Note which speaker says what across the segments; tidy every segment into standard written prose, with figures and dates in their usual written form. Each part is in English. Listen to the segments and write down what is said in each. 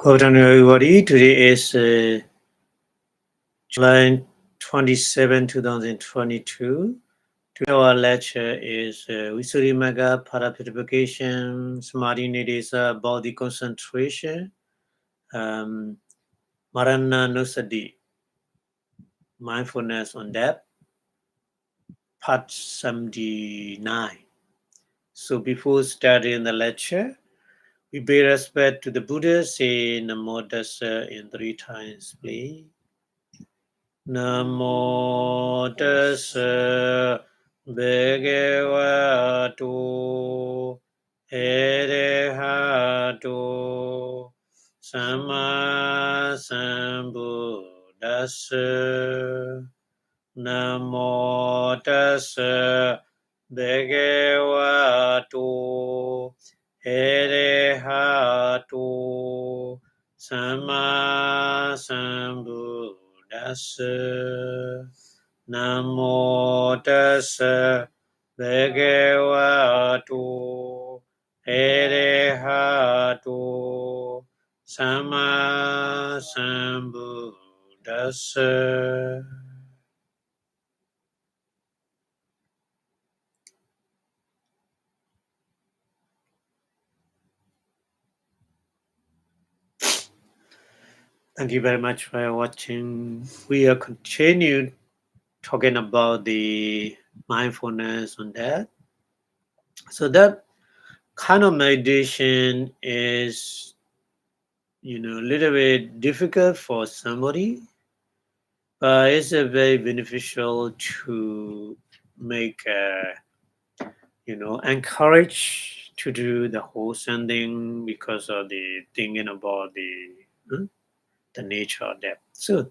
Speaker 1: Good afternoon, everybody. Today is July 27, 2022. Today our lecture is Visuddhimagga para Purification, Samadhi Nidesa, Body Concentration, Marana Nusadi, Mindfulness on that, part 79. So before starting the lecture, we pay respect to the Buddha, say Namo Tassa in 3 times, please. Namo Tassa Bhagavato Arahato Samma Sambuddhassa. Namo Tassa Bhagavato Arahato Samma Sambuddhassa. Namo Tassa Bhagavato Arahato Samma Sambuddhassa. Thank you very much for watching. We are continuing talking about the mindfulness on that. So that kind of meditation is, a little bit difficult for somebody, but it's a very beneficial to make, encourage to do the whole sending because of the thinking about the nature of that. So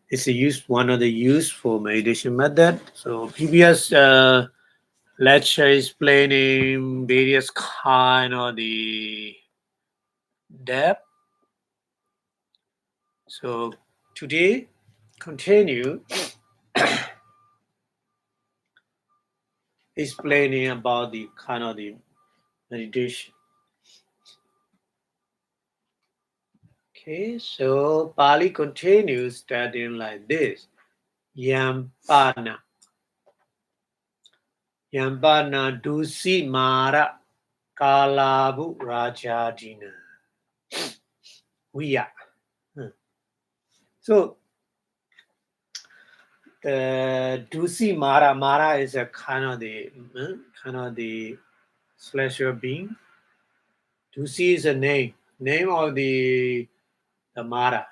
Speaker 1: it's one of the useful meditation method. So previous lecture is explaining various kind of the depth. So today continue explaining about the kind of the meditation. Okay, so Pali continues studying like this. Yampana. Yampana dusi mara kalabu rajadina. We are. So the dusi mara is a kind of the celestial being. Dusi is a name of the mara.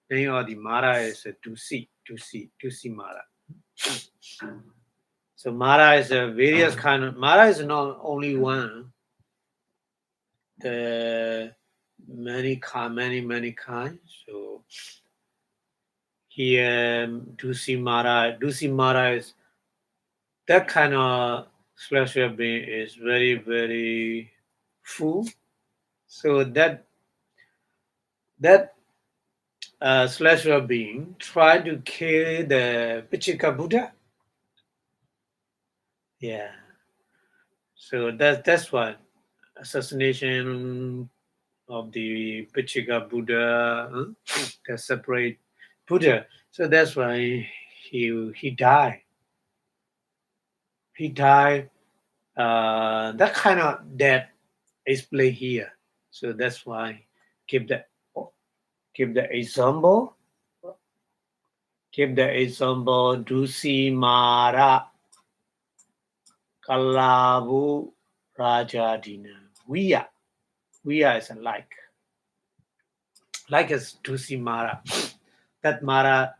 Speaker 1: Name of the mara is a dusi mara. So mara is a various kind of mara is not only one. The many kinds. So here dusi mara is that kind of celestial being is very, very full. So that celestial being tried to kill the Pichika Buddha. Yeah. So that's what assassination of the Pichika Buddha, the separate Buddha. So that's why he died. He died. That kind of death is played here. So that's why give the example. Give the example Dusi Mara Kalavu Rajadina. We are is a like as Dusi Mara. That Mara,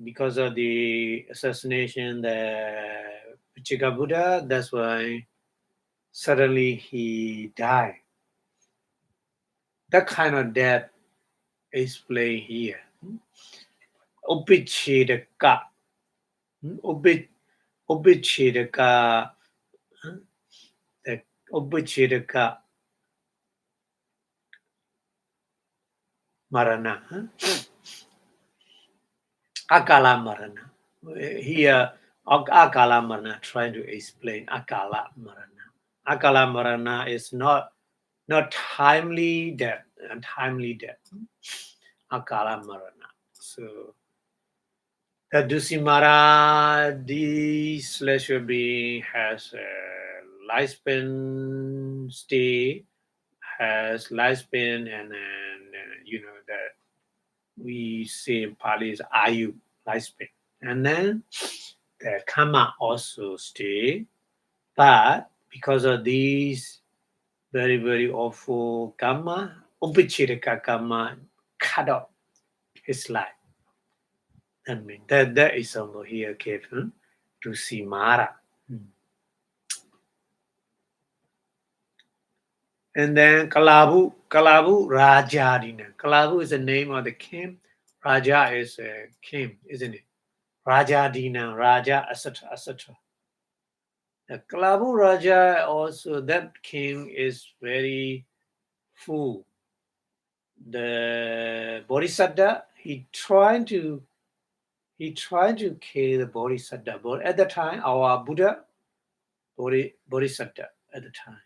Speaker 1: because of the assassination, the Pichika Buddha, that's why suddenly he died. That kind of death is played here. Upichedaka. Upichedaka. The Upichedaka Marana. Akala Marana. Here, Akala Marana, trying to explain Akala Marana. Akala Marana is not not timely death, untimely death, akala marana. So the Dusimara, this celestial being has a lifespan stay, has lifespan, and you know that we say in Pali is ayu, lifespan, and then the karma also stay, but because of these very very awful karma, upachirika karma cut off his life. That means that is over here given to Simara. And then Kalabu Rajadina. Kalabu is the name of the king. Raja is a king, isn't it? Rajadina, Raja, etc., etc. The Kalabu Raja also, that king is very full. The Bodhisattva, he tried to kill the Bodhisattva, but at the time, our Buddha, Bodhisattva at the time.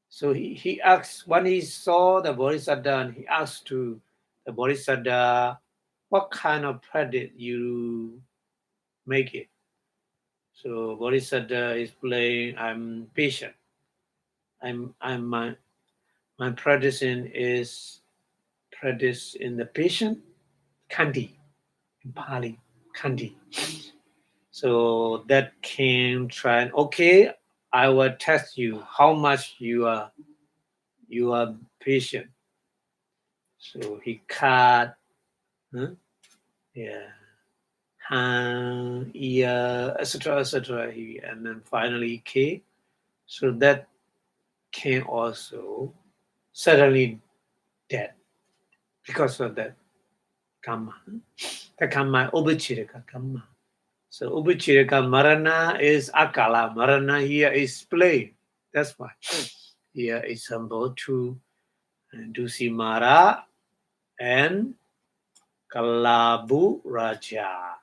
Speaker 1: So he asked, when he saw the Bodhisattva, he asked to the Bodhisattva, what kind of practice you make it? So Bodhisattva is playing, I'm patient. My practicing is practice in the patient, Kandi, in Pali, Kandi. So that came trying, okay, I will test you how much you are patient. So he cut, hand, ear, etc., etc. And then finally came. So that came also suddenly dead because of that karma. The karma ubachirika karma. So ubachirika marana is akala. Marana here is plain. That's why here is symbol to Dusimara and Kalabu Raja.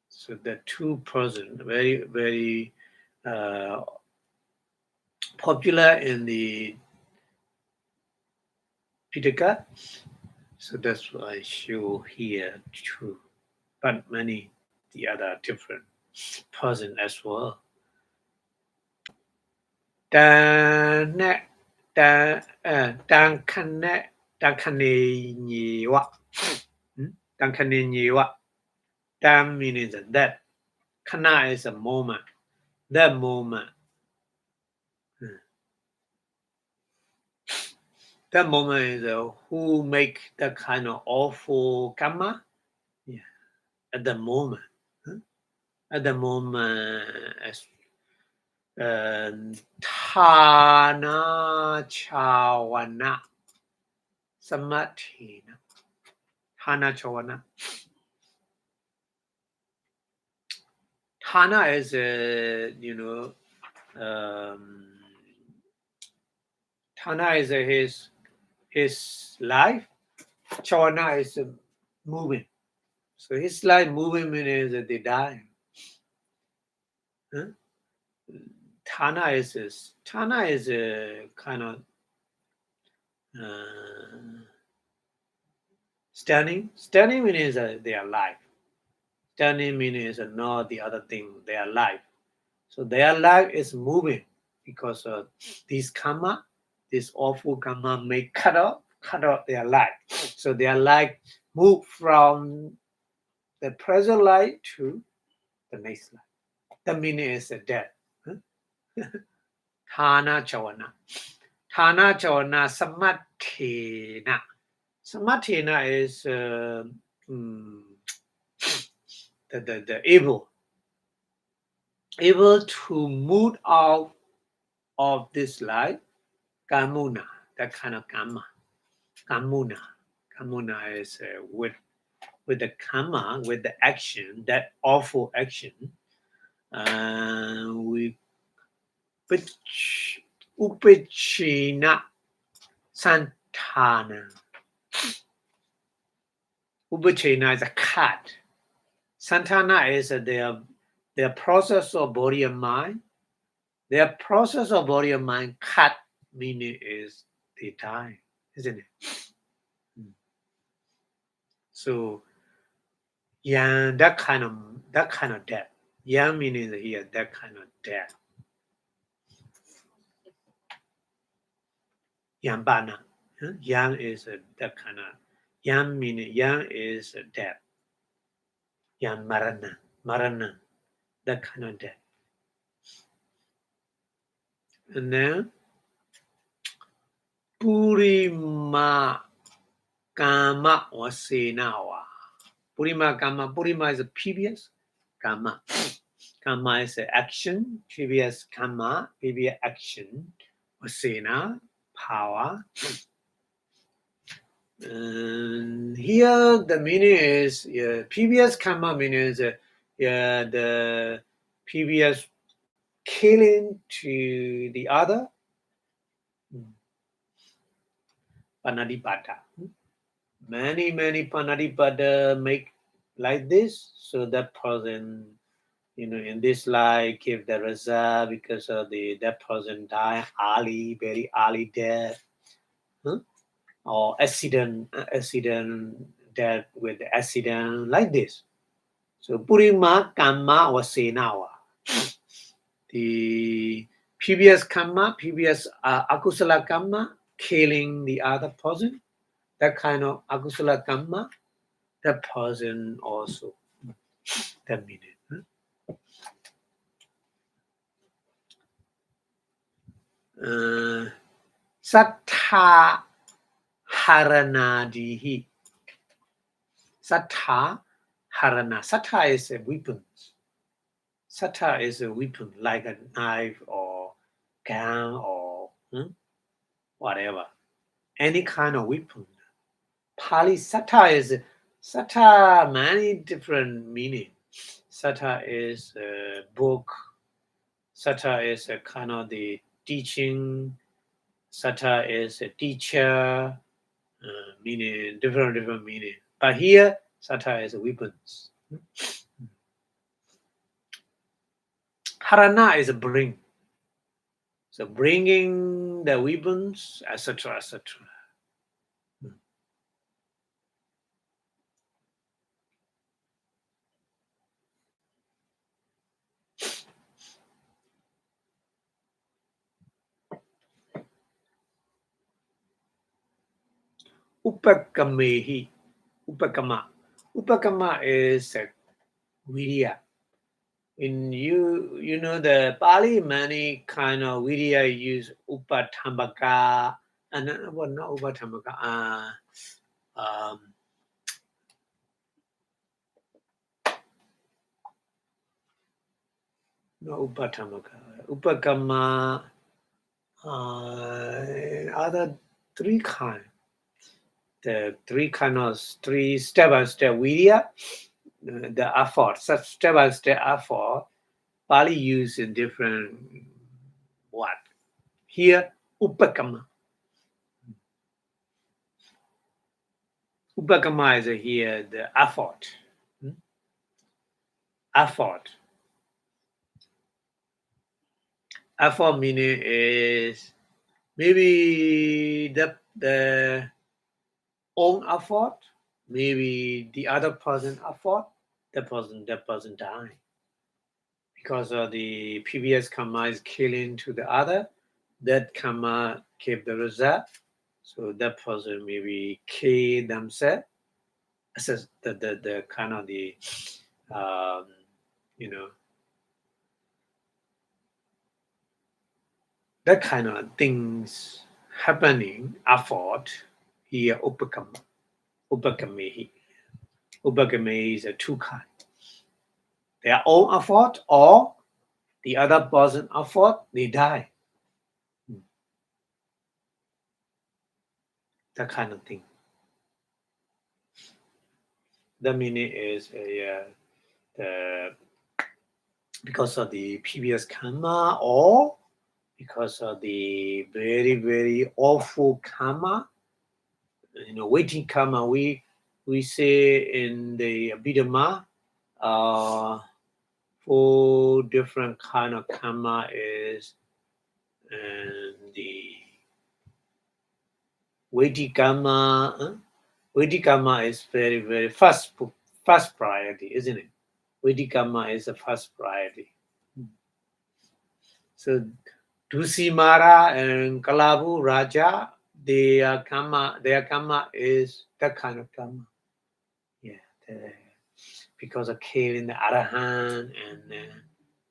Speaker 1: So the two persons, very, very popular in the Pitaka. So that's why I show here too. But many the other different person as well. Dan kane nyewa. Dan kane nyewa. Dan means that. Kana is a moment. That moment. That moment is who make that kind of awful karma. Yeah. At the moment. At the moment, as Thana Chawana Samathina. Thana Chawana. Thana is Thana is his life. Chawana is moving. So his life moving means that they die. Thana is a kind of standing. Standing means they are alive. Standing means not the other thing. They are alive. So their life is moving because of this karma, this awful karma may cut off their life. So their life move from the present life to the next life. The meaning is death. Thana Chawana. Thana Chawana Samathena. Samathena is the able to move out of this life, kamuna, that kind of karma. Kamuna is with the karma, with the action, that awful action. We upachina santana. Upachina is a cut. Santana is their process of body and mind. Their process of body and mind cut meaning is they die, isn't it? So yang, that kind of death. Yang meaning here that kind of death. Yang bana. Yang is that kind of. Yang meaning yang is death. Yang marana, that kind of death. And then Purima Kama Wasenawa. Purima Kama. Purima is a previous. Kama. Kama is an action. Previous Kama. Previous action. Wasena. Power. And here the meaning is previous Kama means the previous killing to the other. Panadipada. Many Panadipada make like this, so that person, in this life give the result because of that person die early, very early death, or accident death with accident like this. So Purima Kama Wasenawa. The previous Kama, previous Akusala Kama, killing the other person, that kind of Akusala Kama, that person also, that meaning. Sattha Haranadihi. Sattha Harana. Sattha is a weapon. Sattha is a weapon like a knife or gun or whatever. Any kind of weapon. Pali Sattha is Sattha, many different meaning. Sattha is a book. Sattha is a kind of the teaching. Sattha is a teacher, meaning different meaning. But here, Sattha is weapons. Harana is a bring. So bringing the weapons, etc., etc. Upakamehi. Upakama. Upakama is a virya. In the Pali, many kind of virya use upatambaka, and not upatambaka. No upatambaka. Upakama. Other three kind. The three step-by-step virya, the effort, such step-by-step effort, Pali used in different what? Here, upakama. Upakama is here the effort. Effort. Effort meaning is maybe the own effort, maybe the other person effort, that person dying. Because of the previous karma is killing to the other, that karma keep the result. So that person maybe kill themselves. As the kind of the that kind of things happening effort here upakamehi. Upakamehi is a two kind. Their own effort or the other person effort, they die. That kind of thing. The meaning is because of the previous karma or because of the very, very awful karma, waiting karma. We say in the Abhidhamma, 4 different kind of karma is the Vipassanā. Vipassanā is very, very first priority, isn't it? Vipassanā is the first priority. So Dusimara and Kalabu Raja, their karma is that kind of karma. Yeah, because of killing the Arahant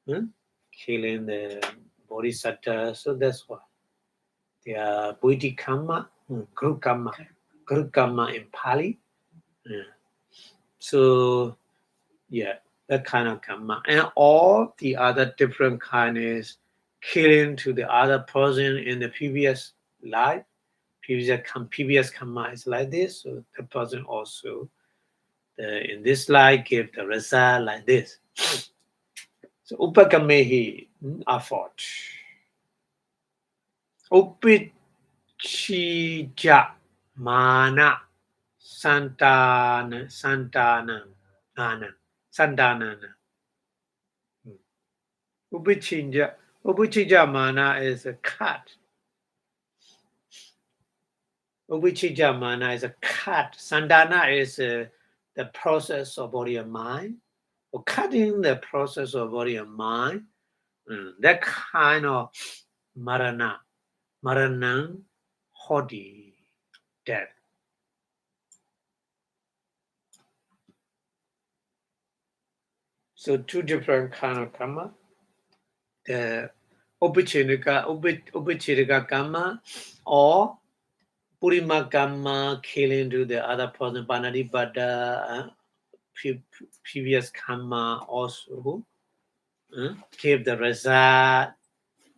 Speaker 1: and killing the Bodhisattva. So that's why they are Buddhi karma, Guru karma in Pali. Yeah. So yeah, that kind of karma, and all the other different kind is killing to the other person in the previous life. Previous karma is like this, so the person also in this life give the result like this. So upakamehi effort. Upichija mana santana. Upichija mana is a cut. Upichija mana is a cut. Sandana is the process of body and mind. Or cutting the process of body and mind. That kind of maranam, hodi, death. So two different kind of karma. The Upichirika karma or Purima karma, killing to the other person, Panadipata, previous karma also give the result.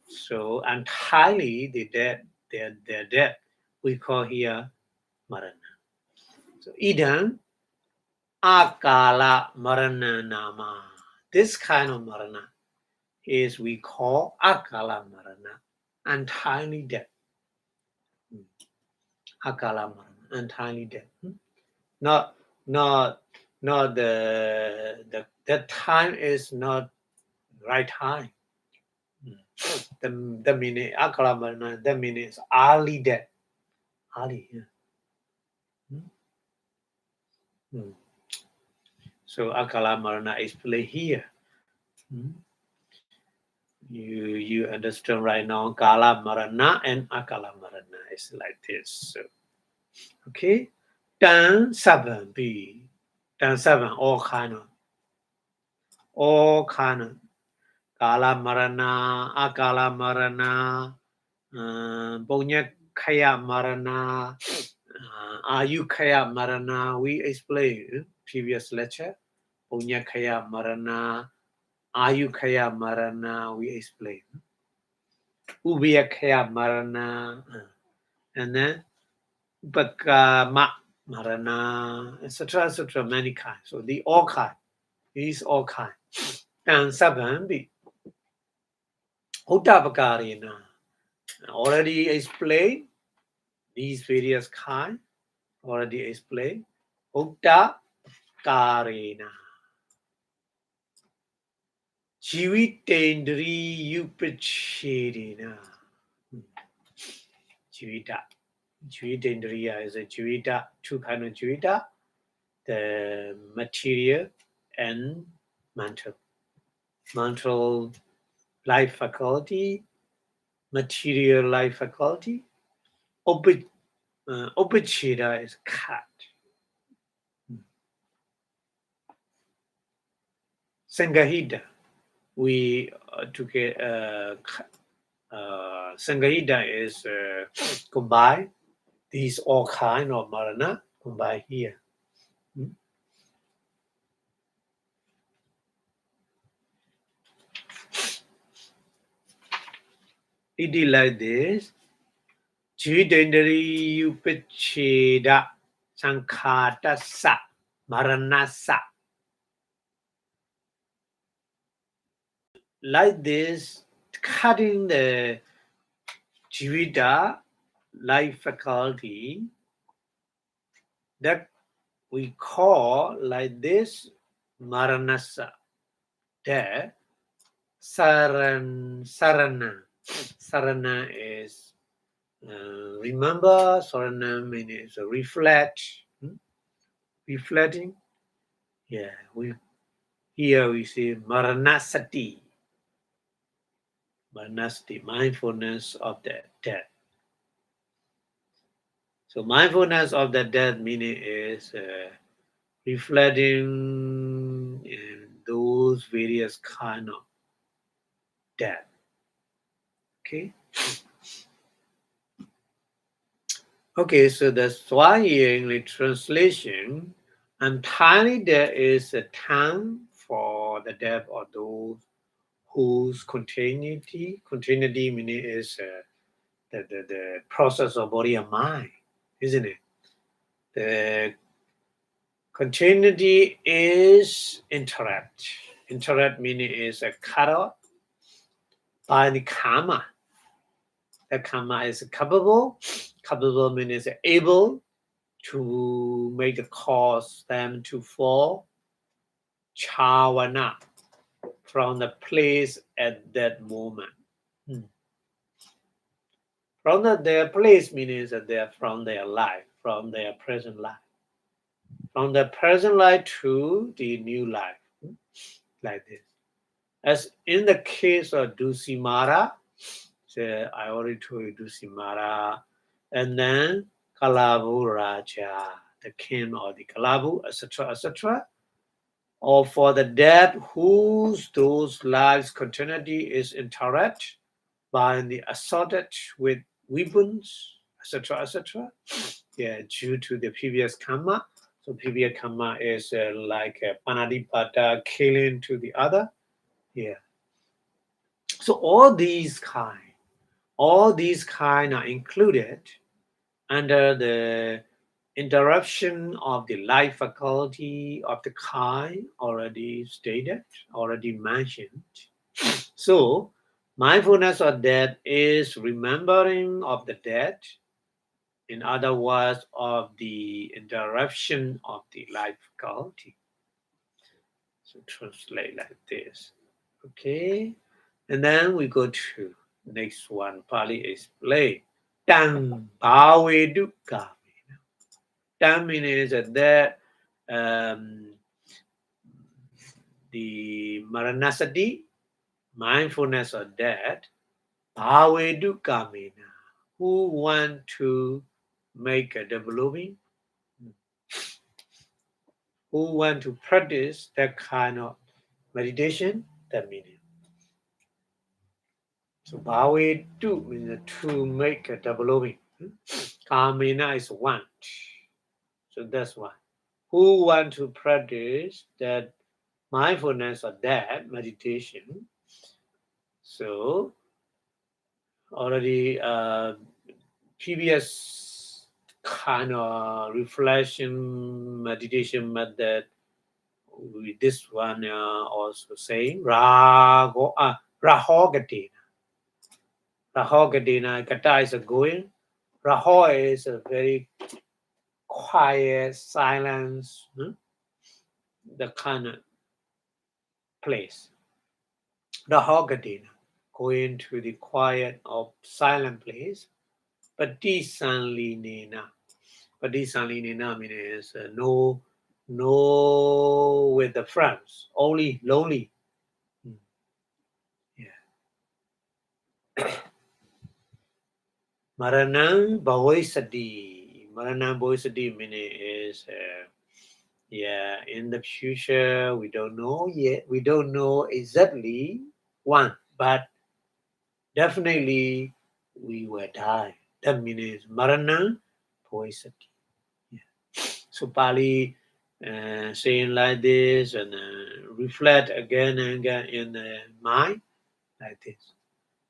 Speaker 1: So entirely their death we call here marana. So idam akala marana nama. This kind of marana is we call akala marana, entirely death. Akala marana, entirely death. Not the that time is not right time. The meaning akala marana, that means early death. Early, yeah. So akala marana is play here. You understand right now, kala marana and akala marana is like this. So, okay, dan 7b, dan 7 all kind of kala marana, akala marana, punya kaya marana, ayukaya marana. We explained previous lecture. Punya kaya marana, ayukaya marana. We explained. Ubiyakaya marana, and then Upakama marana, etc. Many kinds. So these all kind. And 7b. Uttapakarina. Already explained these various kinds. Already explained. Uttapakarina. Jivitendri upachedina. Jivita. Jivitendriya is a jivita, two kind of jivita, the material and mental. Mental life faculty, material life faculty. Upacheda is cut. Sangahita, we took it. Sangahita is combined. These all kind of marana combined here. It is like this. Jidendri upacheda sankhata sa marana sa. Like this, cutting the jivita life faculty that we call like this maranasa. There, sarana. Sarana is Remember, Sarana means reflect, reflecting. Yeah, here we see Maranasati, Maranasati, mindfulness of the death. So mindfulness of the death meaning is reflecting in those various kind of death. Okay. Okay, so that's why in the translation, entirely there is a time for the death of those whose continuity meaning is the process of body and mind, isn't it? The continuity is interact. Interact meaning is a cut off by the karma. The karma is capable. Capable means able to make the cause them to fall. Chawana from the place at that moment. From their place means that they are from their life, from their present life. From the present life to the new life. Like this. As in the case of Dusimara, so I already told you Dusimara, and then Kalabu Raja, the king of the Kalabu, etc., etc. Or for the dead whose those lives' continuity is interrupted by the assaulted with weapons, etc., etc. Yeah, due to the previous karma. So previous karma is like panadipata, killing to the other. Yeah. So all these kind are included under the interruption of the life faculty of the kind already stated, already mentioned. So mindfulness of death is remembering of the dead, in other words, of the interruption of the life faculty. So translate like this. Okay. And then we go to next one. Pali explain. Tang bhawe dukkha. Tang means that the maranasati, mindfulness of death, bhawe dukkha who want to make a developing, who want to practice that kind of meditation, that meaning. So bhawe do means to make a developing. Kamina is want. So that's why. Who want to practice that mindfulness or that meditation? So already previous kind of reflection meditation method. With this one also saying Rahogatina. Rahogatina, Kata is a going. Raho is a very quiet, silence, the kind of place. Rahogatina, going to the quiet or silent place. Patisanlinena. Patisanlinena means no with the friends, only lonely. Yeah. Maranang Bhavisati. Maranang Bhavisati meaning is in the future we don't know yet. We don't know exactly one, but definitely we will die. That means Maranang Bhavisati. Yeah. So Pali saying like this and reflect again and again in the mind like this.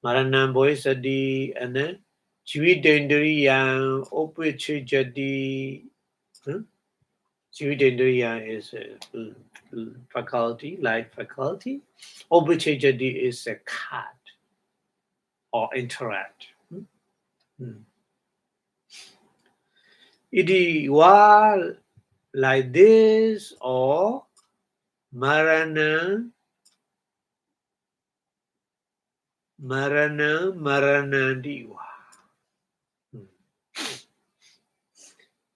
Speaker 1: Maranam Boisadi and then Chivitendriya Opichijadi. Chivitendriya is a faculty, light faculty. Opichijadi is a cut or interact. Idi wa like this or Marana diwa.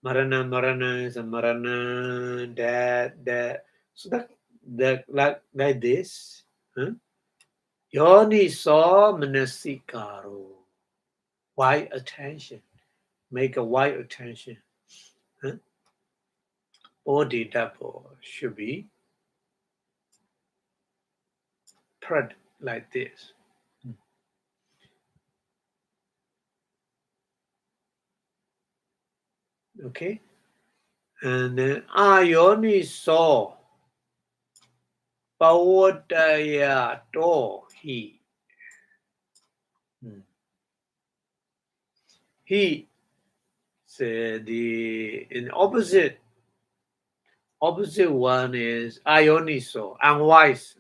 Speaker 1: Marana is a marana, that. So that like this. Huh? Yoni saw manasikaro. Wide attention. Make a wide attention. Huh? Body double should be spread like this. Okay? And then Ayoni saw Pavodaya to he. He said the in opposite one is Ioniso, unwise,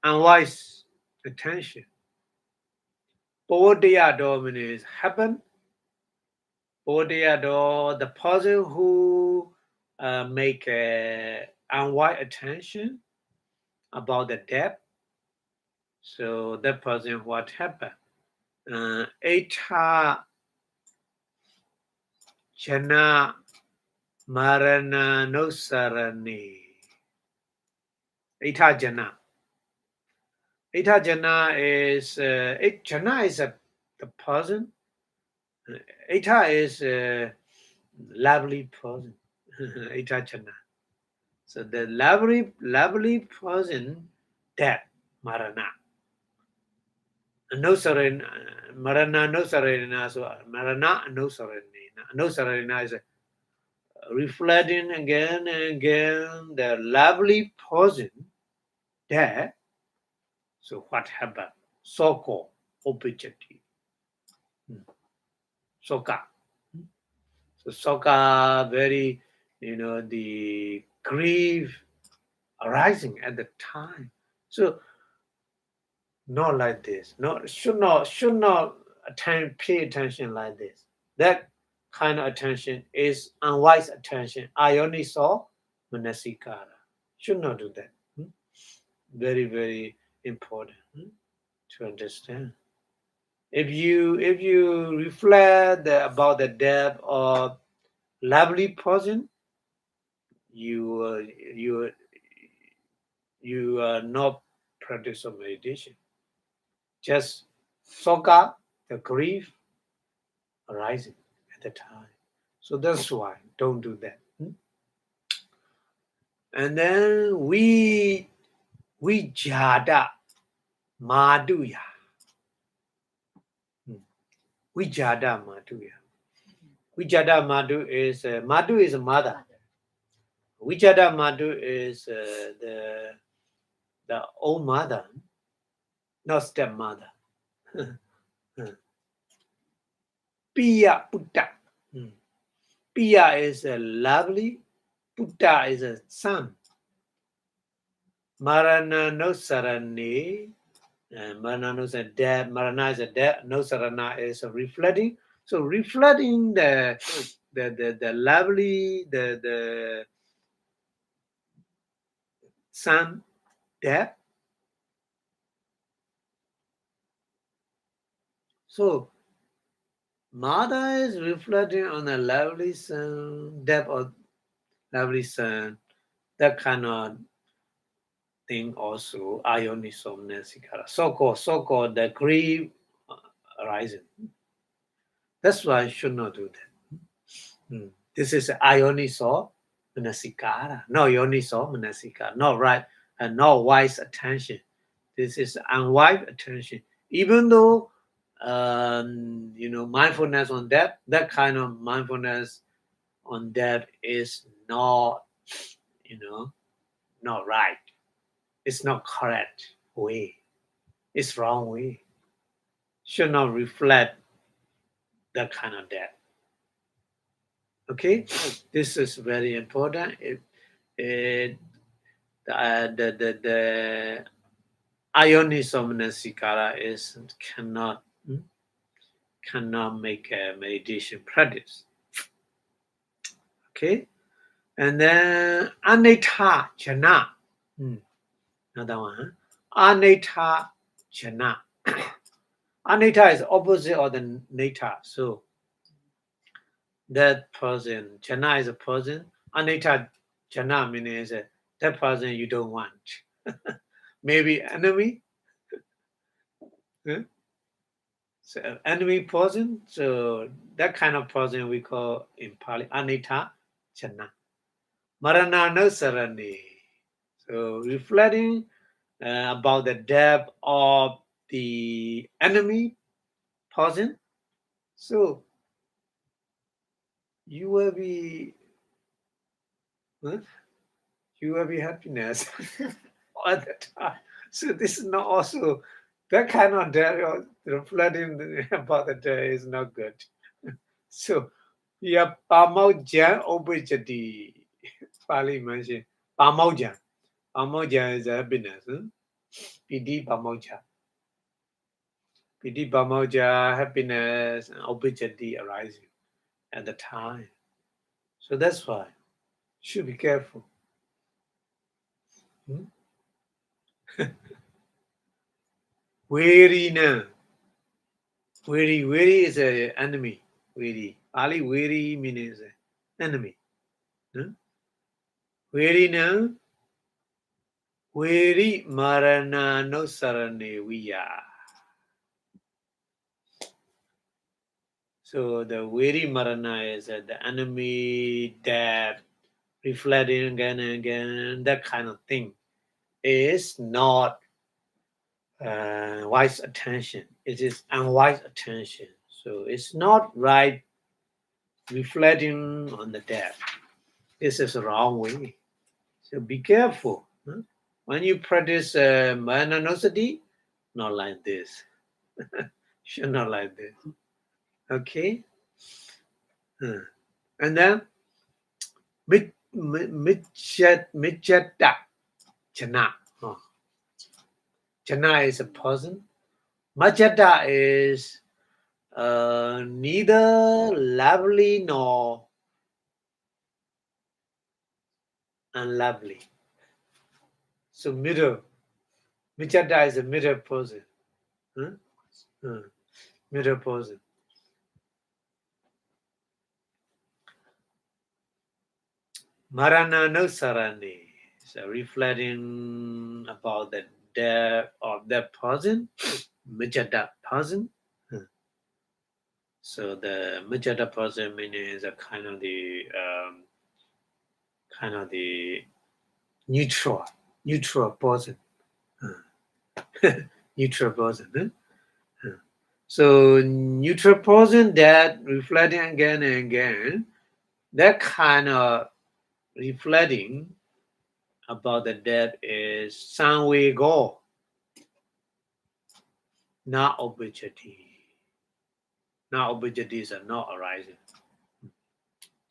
Speaker 1: unwise attention. Bodhiado means happen. Bodhiado, the person who make unwise attention about the death. So that person, what happened? Eta jana marana no sarani. Eta jana. Eta jana is jana is the person. Eta is a lovely person. Eta jana. So the lovely person that marana. No sarana marana no sarana. So marana no sarana. No sarana is reflecting again and again the lovely person there. So what happened? So-called objective. Soka. So soka, very, the grief arising at the time. So not like this. No, should not pay attention like this. That kind of attention is unwise attention. I only saw manasikara. Should not do that. Very, very important to understand. If you reflect about the death of lovely person, you are not practice of meditation. Just soka the grief arising at the time. So that's why don't do that. And then we jada maduya. Vijada Madhuya. Vijada Madhu is Madhu is a mother. Vijada Madhu is the old mother, not stepmother. Piya Putta. Piya is a lovely. Putta is a son. Marana no sarani. Marana no death. Marana is a death. No sarana is a reflecting. So reflecting the lovely the son death. So mother is reflecting on a lovely son, death of lovely son. That kind of thing also Ionisomanesikara. So-called the grief arising. That's why I should not do that. This is Ionisomanesikara. No Ionisomanesikara. Not right and not wise attention. This is unwise attention. Even though mindfulness on that kind of mindfulness on that is not, not right. It's not correct way. It's wrong way. Should not reflect that kind of that. Okay, this is very important. The Ionisomanesikara is cannot make a meditation practice. Okay, and then Aneta Jana. Another one. Aneta Jana. Aneta is opposite of the neta. So that person, jhana is a person, anita jhana means that person you don't want. Maybe enemy, huh? So enemy person, so that kind of person we call in Pali anita jhana. Maranana sarani. So reflecting about the depth of the enemy person, so you will be huh? You will be happiness all the time. So this is not also that kind of depth reflecting about the day is not good. So yeah, pamaujan obejati. Pali mentioned pamaujan. Pamaujan is happiness. Huh? Pidi pamauja. Piti Pamaja, happiness, and obijati arising at the time. So that's why should be careful. Hmm? Weary now. Weary is an enemy. Weary. Ali weary means enemy. Huh? Weary now. Weary marana no sarane viya. So the weary marana is the enemy that reflecting again and again, that kind of thing is not wise attention. It is unwise attention. So it's not right reflecting on the death. This is the wrong way. So be careful. Huh? When you practice mananosati, not like this. Should not like this. Okay? And then Mijata Chana. Oh. Chana is a person. Majata is neither lovely nor unlovely. So middle. Michata is a middle person. Huh? Middle person. Marana no sarani. So reflecting about the death of that person. Michata person. So the Michata person means a kind of the neutral person. Neutral person. So neutral person that reflecting again and again, that kind of reflecting about the dead is Sanway Go, not obijati. Not obijatis are not arising.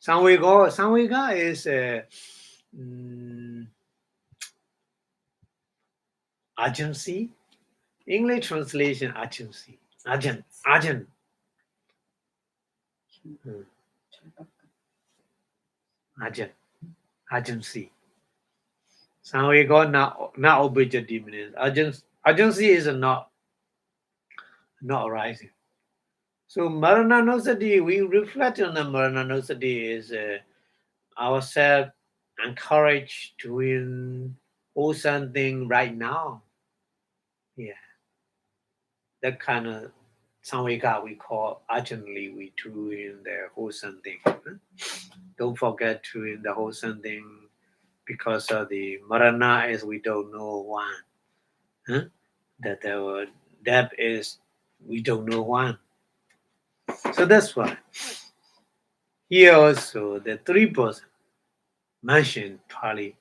Speaker 1: Sanway Go is urgency. English translation urgency. Urgent. Urgency. Sanway Go not obijati means urgency is not arising. So Marananosati, we reflect on the Marananosati is ourselves encouraged doing wholesome thing right now. Yeah. That kind of samvega we call urgently we doing the wholesome thing. Don't forget doing the wholesome thing because of the marana is we don't know one. Huh? That our death is we don't know one. So that's why here also the three person mentioned Pali.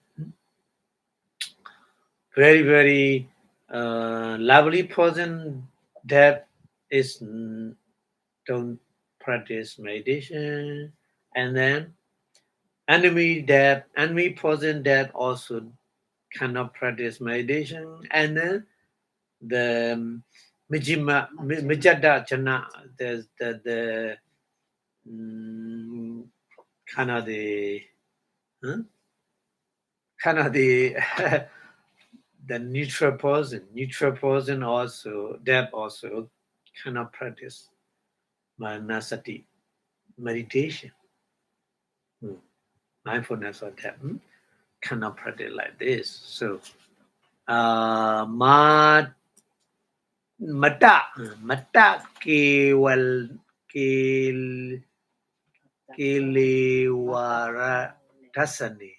Speaker 1: Very, very lovely person that is don't practice meditation. And then enemy person that also cannot practice meditation. And then the Mijada Jana, there's the kind of the huh? kind of the the neutral person also that also cannot practice manasati meditation. mindfulness of that cannot practice like this. So, ma mata mata kewal kel kelewara dasani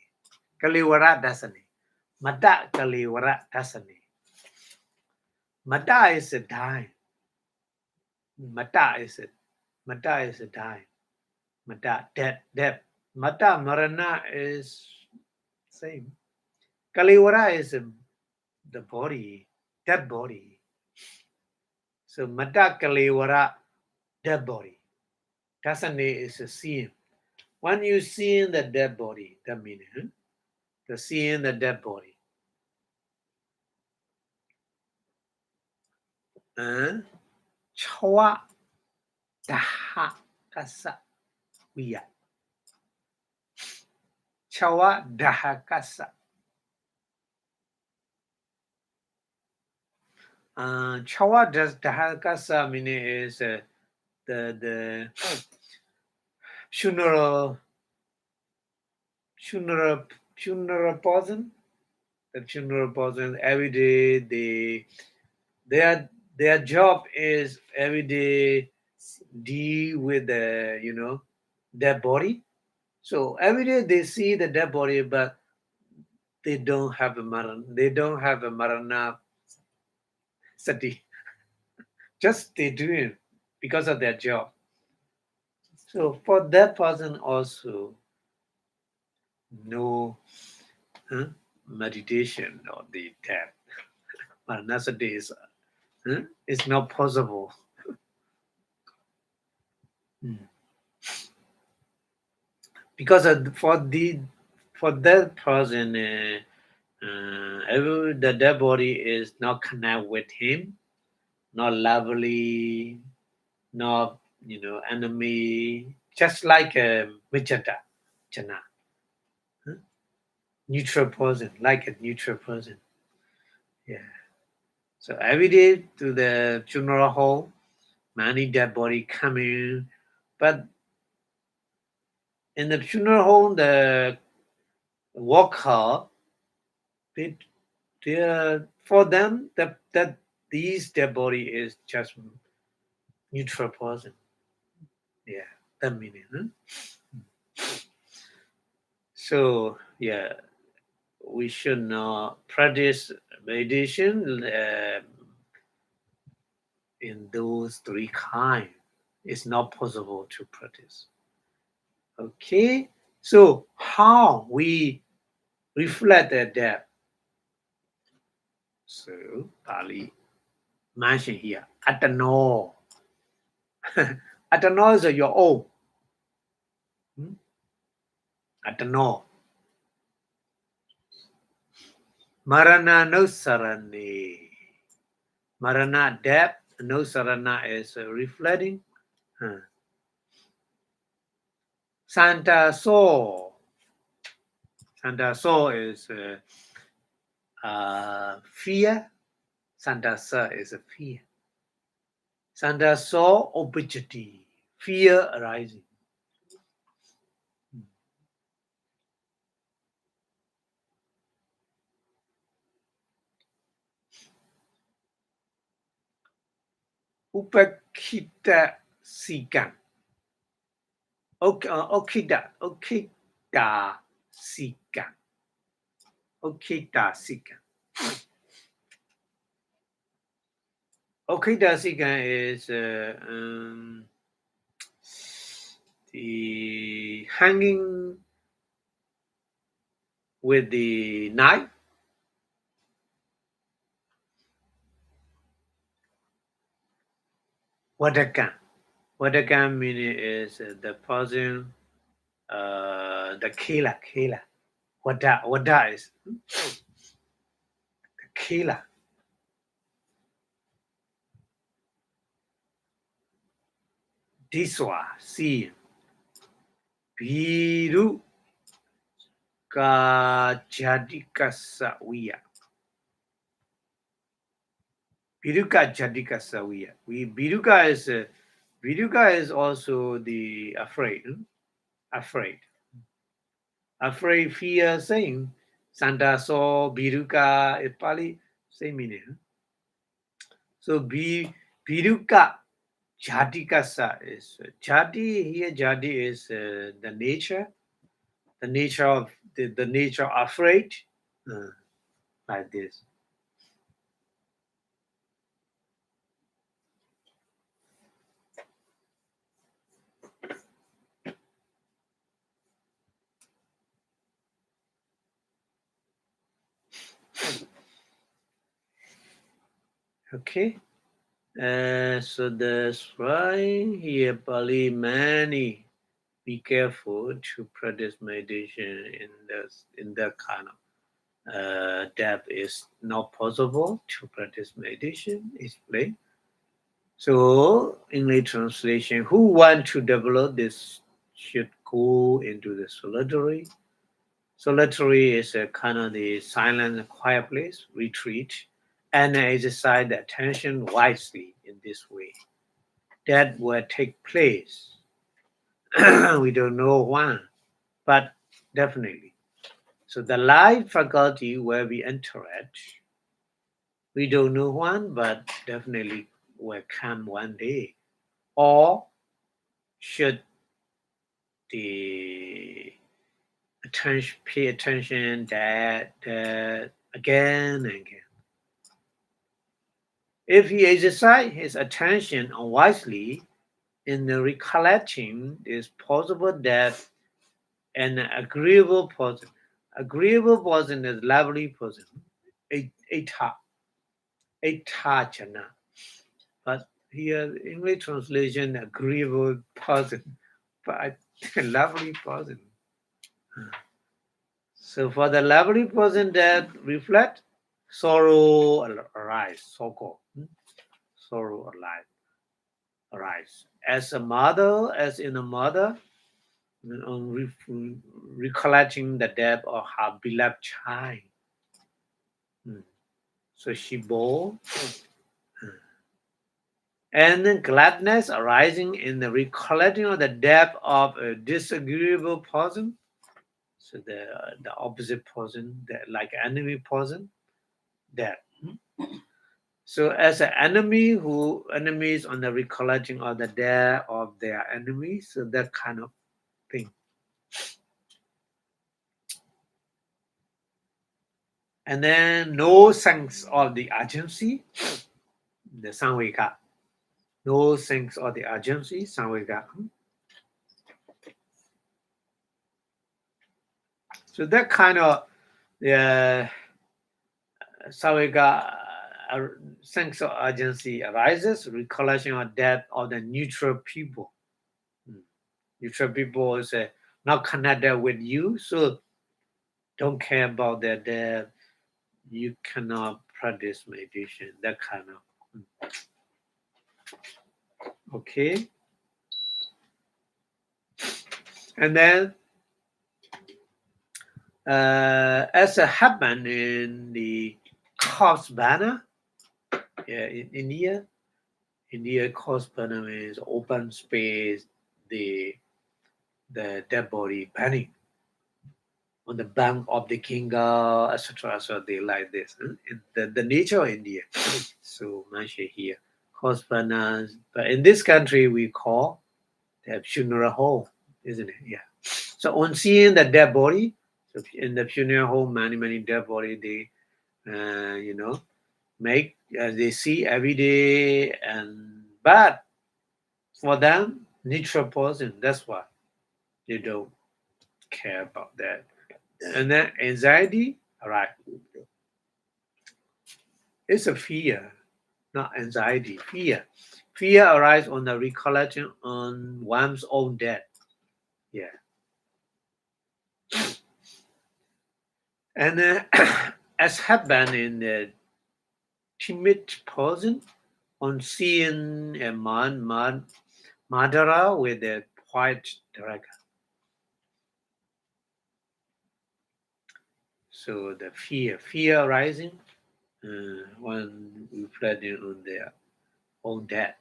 Speaker 1: kelewara dasani mata kelewara dasani mata is a dime. Mata is it. Mata is a dime. Mata death. Mata marana is same. Kaliwara is the body, dead body. So mata kaliwara, dead body. Tasane is a seeing. When you see the dead body, that means the seeing the dead body. Chawa daha kasa wiya. Chawa daha kasa. Chawa daha kasa meaning is the funeral person. The funeral person every day their job is every day deal with the dead body. So every day they see the dead body, but they don't have a marana sati. Just they do it because of their job. So for that person also no meditation or the death. Maranasati is it's not possible. Because for that person, the dead body is not connect with him, not lovely, not enemy, just like a Vichata, Chana, neutral person, like a neutral person. Yeah. So every day to the funeral home, many dead body coming, but in the funeral home, the worker, they for them that these dead body is just neutral person. Yeah, that meaning. So yeah, we should not practice meditation in those three kinds. It's not possible to practice. Okay, so how we reflect that? So Pali mentioned here, atano. Atano is your own. Atano. Marana no sarani. Marana death, no sarana is reflecting. Santa soul. Santa soul is fear. Santa sa is a fear. Santa soul opportunity. Fear arising. Upakita sikan. Okita sikan. Okita sikan. Okita sikan is the hanging with the knife. Wadakan. Wadakan meaning is the person, the killer. Wada is the killer. Diswa, see. Biru ka jadikasawiya. Biruka jadikasawiya. Biruka is also the afraid. Afraid. afraid, fear, same. Santa saw, Biruka, Pali, same meaning. So Biruka, Jatikasa is Jati here. Jati is the nature of the nature afraid, uh, like this. Okay. So that's why here Pali many be careful to practice meditation in that kind of depth is not possible to practice meditation. Explain. So English translation: Who want to develop this should go into the solitary. Solitary is a kind of the silent, quiet place, retreat, and exercise the attention wisely in this way. That will take place. We don't know when, but definitely. So the life faculty where we enter it, we don't know when, but definitely will come one day. Or should the attention pay attention that again and again. If he exercise his attention unwisely in the recollecting, it's possible that an agreeable person is lovely person, eta, jana. But here, English translation, agreeable person, but lovely person. So for the lovely person that reflect, sorrow arise, sorrow arise. As a mother, as in a mother, recollecting the death of her beloved child. Mm. So she bore, and then gladness arising in the recollecting of the death of a disagreeable person. So the opposite person, the like enemy person, that. So as an enemy who enemies on the recollecting of the death of their enemies, so that kind of thing. And then no sense of the urgency, the samvega. No sense of the urgency, samvega. So that kind of samvega sense of urgency arises, recollection of death of the neutral people. Neutral people is not connected with you, so don't care about their death. You cannot practice meditation. That kind of okay. And then as it happened in the Kosbana, in India Kosbana means open space, the dead body burning on the bank of the Ganga, etc. So they like this. The nature of India. So mentioned here, Kosbana, but in this country we call the funeral home, isn't it? Yeah. So on seeing the dead body, so in the funeral home, many dead body they make they see every day, and but for them neutral person, that's why they don't care about that. And then anxiety, all right, it's a fear, not anxiety, fear arises on the recollection on one's own death. Yeah. And as happened in the timid person on seeing a Madara with a white dragon. So the fear arising when reflecting on their own death.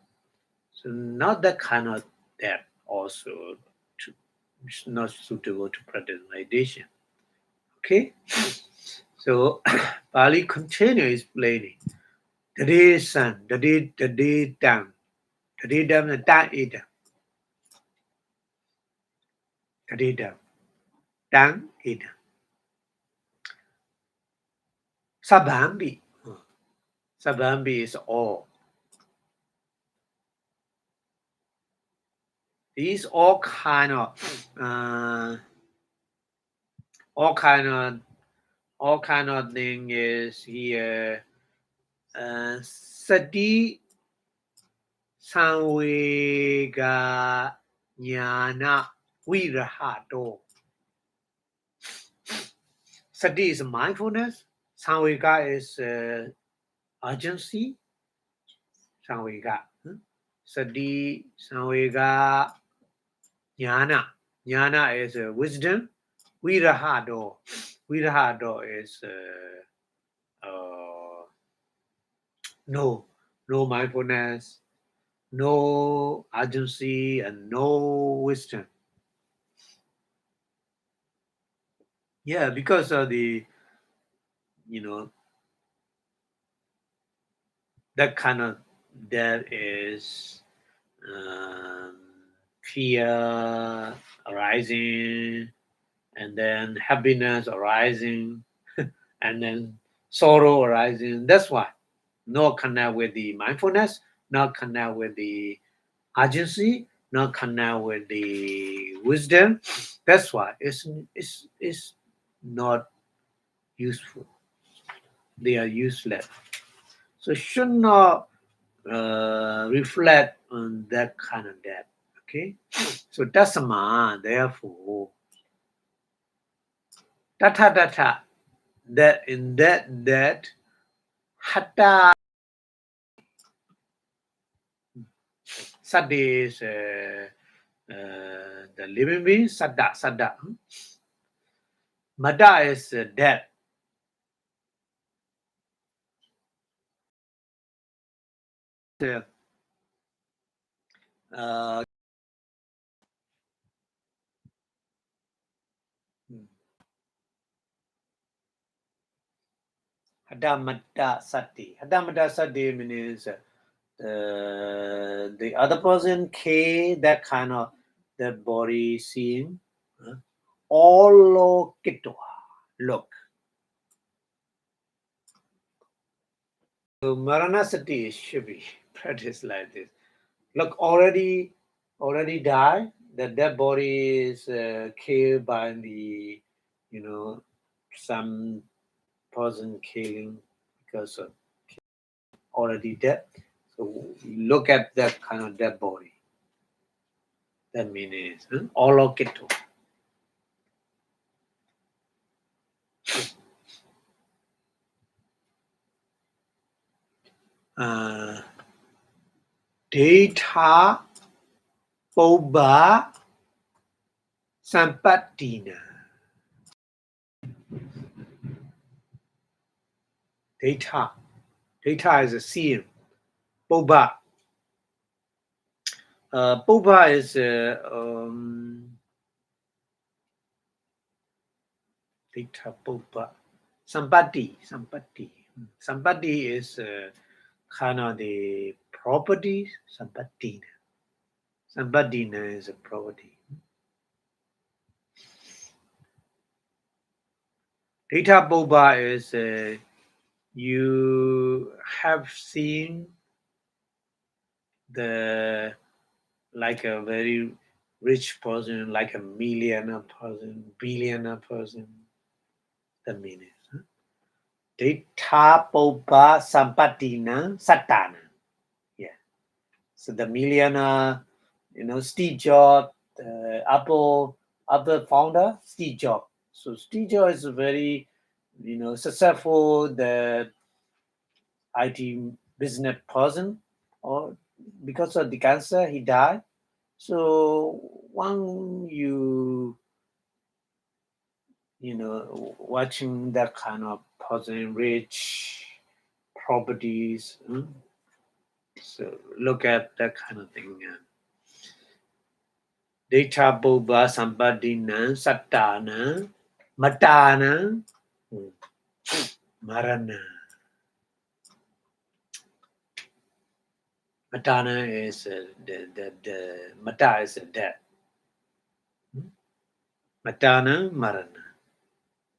Speaker 1: So not that kind of death also to it's not suitable to practice meditation. Okay, so Pali continues explaining. Today sun, today down, today down, the down ida, today down ida. Sabambi, Sabambi is all. These all kind of, all kind of, all kind of thing is here. Sati Sanvega Jnana Virahato. Sati is mindfulness. Sanvega is urgency. Sanvega. Sati Sanvega Jnana. Jnana is wisdom. Virahado. Virahado is no mindfulness, no urgency, and no wisdom. Yeah, because of the, that kind of, there is fear arising, and then happiness arising, and then sorrow arising. That's why not connect with the mindfulness, not connect with the urgency, not connect with the wisdom. That's why it's not useful. They are useless. So should not reflect on that kind of depth. Okay, so tasama, therefore, tata, that in that hatta, sati is the living being, sada. Mada is death. Uh, Hadamata Sati. Hadamata Sati means the other person K, that kind of that body seeing. All look. So Maranasati should be practiced like this. Look, already died. That body is killed by the, some person killing because of already dead. So look at that kind of dead body. That means Olokito. Data Boba Sampatina. Data is a seeing. Boba. Boba is data Boba. Sampati. Sampati is kind of the property. Sampatina. Sampatina is a property. Data Boba is you have seen the, like a very rich person, like a millionaire person, billionaire person. The meaning. Data Boba Sampatina Satana. Yeah. So the millionaire, Steve Jobs, the Apple founder, Steve Jobs. So Steve Jobs is a very, successful the IT business person, or because of the cancer he died. So when watching that kind of person, rich properties, so look at that kind of thing. Data Boba Sampadina Satana Matana Marana. Matana is the Mata is a death. Matana Marana.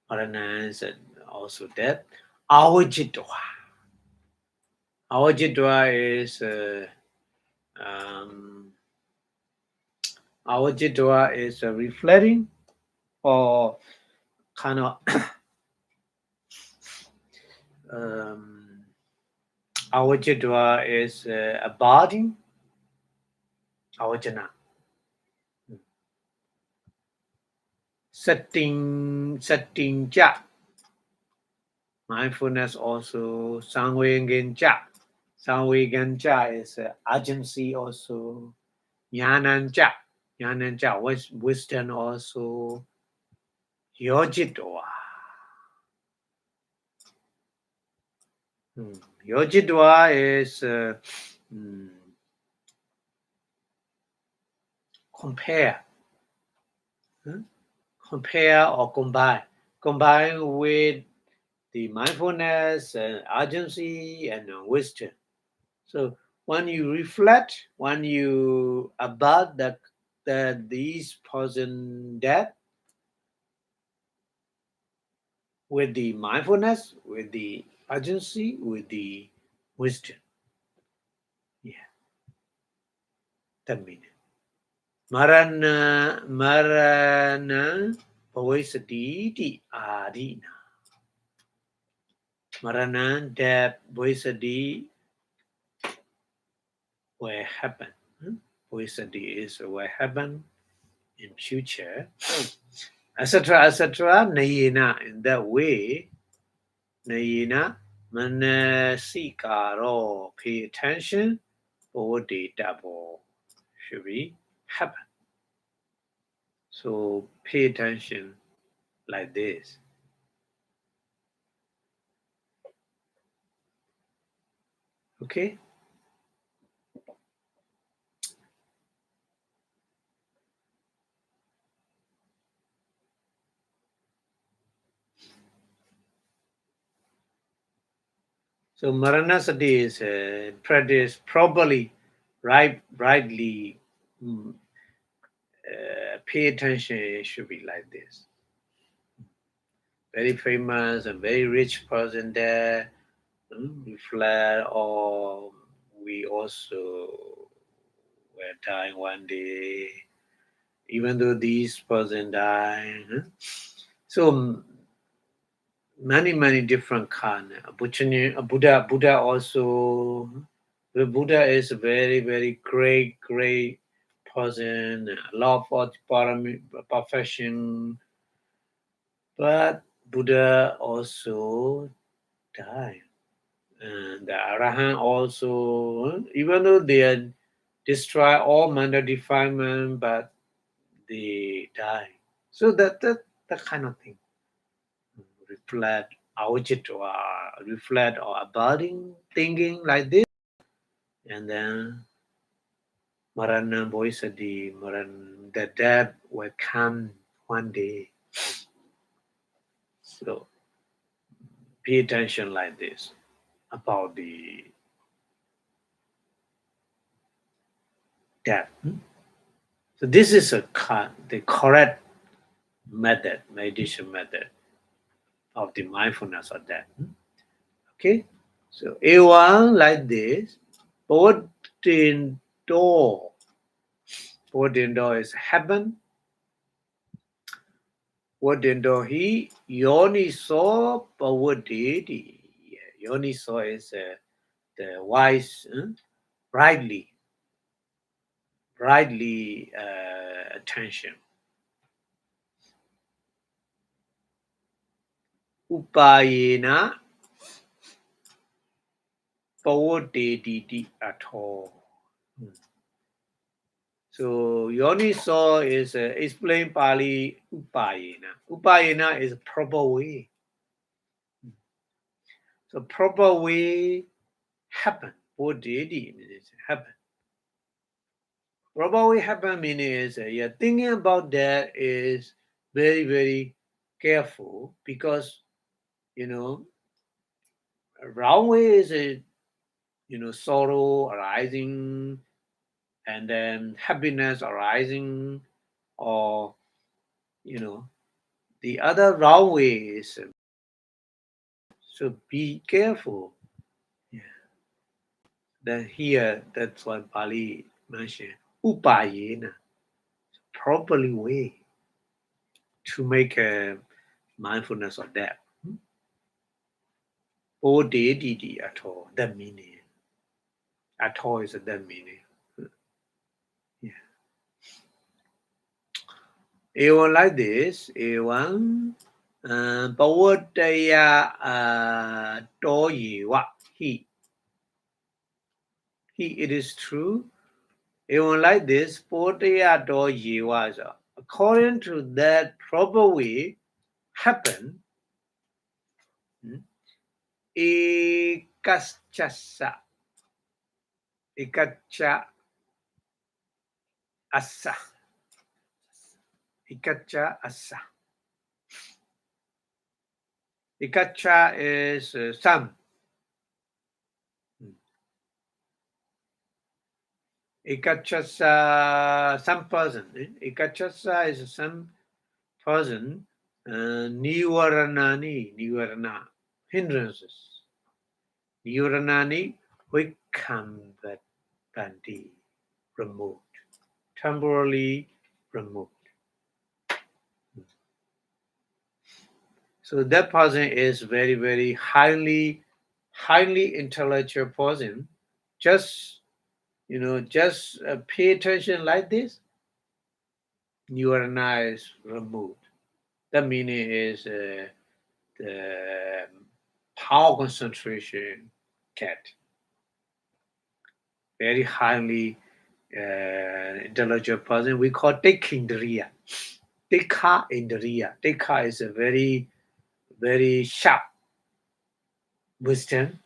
Speaker 1: Marana is also death. Awajitwa. Awajitwa is Awajitwa is reflecting or kind of Awajitwa is abiding. Awajana. Setting ja. Mindfulness also Sangwegan ja. Sangwegan ja is agency also. Yanan ja. Yanan ja. Wisdom also. Yojitwa. Yojitwa is compare. Compare or combine with the mindfulness and urgency and wisdom. So when you reflect, when you about that these person that with the mindfulness, with the urgency, with the wisdom. Yeah, that means Marana Bhavisati Adina. Marana that Bhavisati will happen. Bhavisati is will happen in future, etc. Nayina, in that way, Nayina Manasikaro, pay attention, or data should be happen. So pay attention like this. Okay? So Maranasati is practiced properly, rightly. Pay attention, it should be like this. Very famous and very rich person there. We fled, or we also were dying one day, even though this person died. So many different kind. Buddha also. The Buddha is a very great person. Love for perfection, but Buddha also died. And the Arahant also, even though they destroy all manner defilement, but they die. So that kind of thing reflect or reflect or abiding thinking like this, and then Marana Boisadi, Maran the death will come one day. So pay attention like this about the death. So this is the correct method, meditation method of the mindfulness of that. Okay, so A1 like this. Podindo. Podindo is heaven. Podindo he yoniso pawodidi. Yoniso is the wise, rightly attention. Upayena pawodidi at all. So yoniso is explain Pali upayena. Upayena is proper way. So proper way happen. Bodhidi means happen. Proper way happen meaning is you're thinking about that is very, very careful because you know wrong way is a sorrow arising and then happiness arising or you know the other wrong way is so be careful. Yeah. Then here that's what Bali mentioned. Upayena, properly way to make a mindfulness of that. O de di at all, that meaning. At all is that meaning. Yeah. A1 like this, A1 Pavataya Toyiwa. He it is true. Even like this, Pavataya Toyiwa. According to that proper way happen, Ekaschasa. Ekacha asa. Ekacha asa. Ekacha is some. Ekachasa, some person. Ekachasa is some person. Nivarana, hindrances. Nivaranani, Vikamvatanti, removed, temporarily removed. So that person is very, very highly intellectual person. Just pay attention like this. Nivarana is removed. The meaning is the power concentration get very highly intelligent person. We call Tekindriya. Tekha Indriya. Tekha is a very, very sharp wisdom.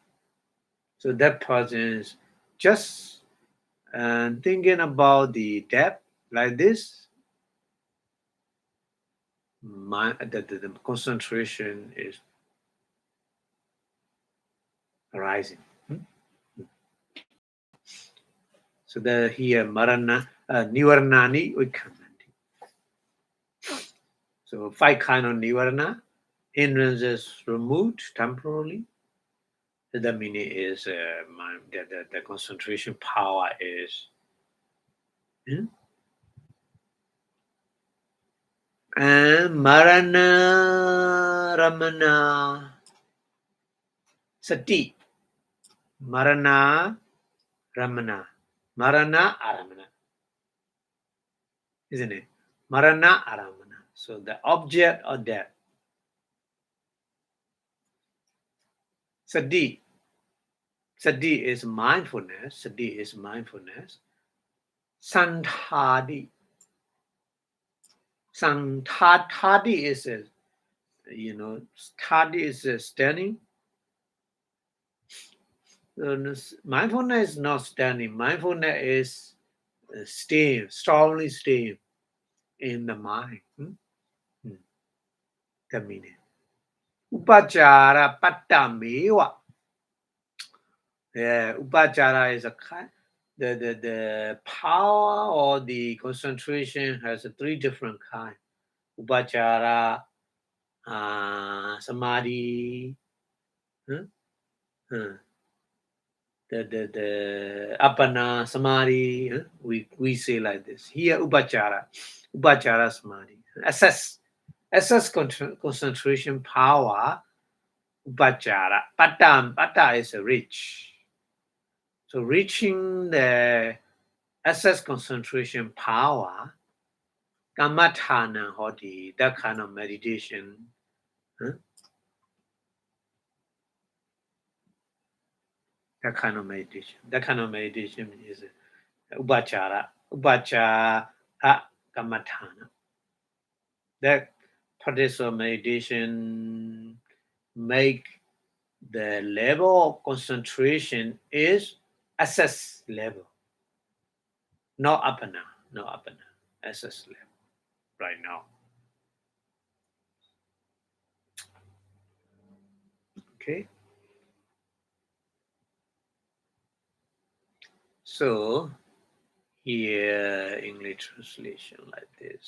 Speaker 1: So that person is just thinking about the depth like this. The concentration is arising. So the here marana nivarnani vikamandi. So 5 kind of nivarna, hindrances removed temporarily. The meaning is the concentration power is and marana ramana sati. Marana Ramana. Marana Aramana. Isn't it? Marana Aramana. So the object of that. Sati. Sati is mindfulness. Sati is mindfulness. Sandhadi. Sandhadi is Thadi is standing. Mindfulness is not standing. Mindfulness is staying, strongly staying in the mind. The meaning. Upachara Pattamewa. Yeah, upachara is a kind. The power or the concentration has 3 different kinds. Upachara, samadhi, the apana samadhi. We say like this. Here upachara samadhi. Assess concentration power. Upachara. Pata is a reach. So reaching the access concentration power, Kamathana hodi, that kind of meditation. That kind of meditation. That kind of meditation is upachara. Upachara Kamathana. That practice of meditation make the level of concentration is access level. not apana, not apana, SS level right now. Okay, so here English translation like this.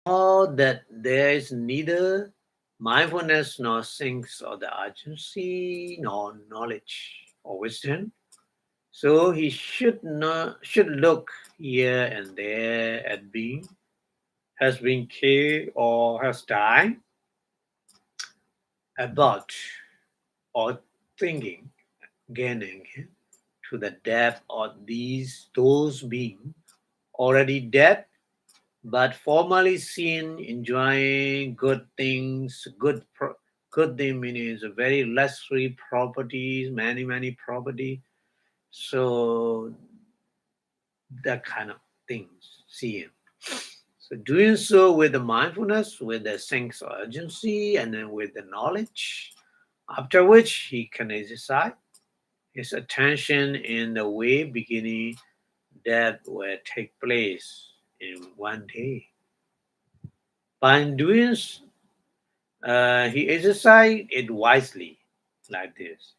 Speaker 1: All that there is neither mindfulness nor sense of the urgency nor knowledge or wisdom. So he should look here and there at being, has been killed or has died, about or thinking, gaining to the depth of those being already dead, but formerly seen enjoying good things, good thing meaning is a very luxury properties, many property. So that kind of things, seeing. So doing so with the mindfulness, with the sense of urgency, and then with the knowledge, after which he can exercise his attention in the way beginning that will take place in one day. By doing, he exercise it wisely, like this.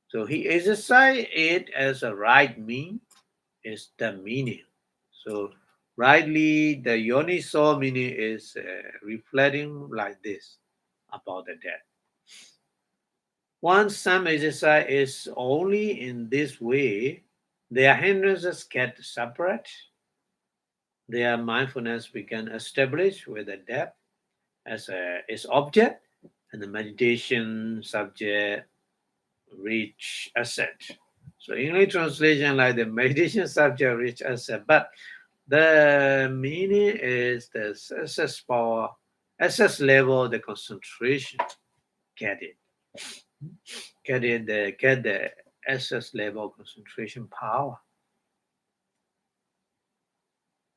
Speaker 1: So he exercise it as a right mean is the meaning. So rightly, the yoniso meaning is reflecting like this about the death. Once some exercise is only in this way, their hindrances get separate. Their mindfulness began established with the depth as its object, and the meditation subject reach asset. So English translation like the meditation subject reach asset, but the meaning is the access power, access level, the concentration. Get it? Get the access level concentration power.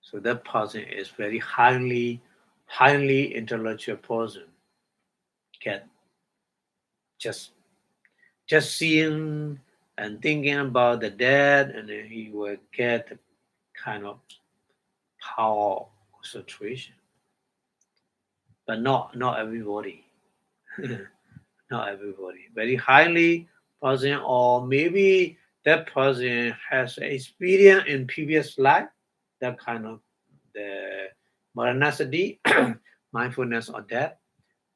Speaker 1: So that person is very highly intellectual person. Get just just seeing and thinking about the dead, and then he will get the kind of power concentration. But not everybody. Not everybody. Very highly person, or maybe that person has experience in previous life, that kind of the moronacity, mindfulness of that.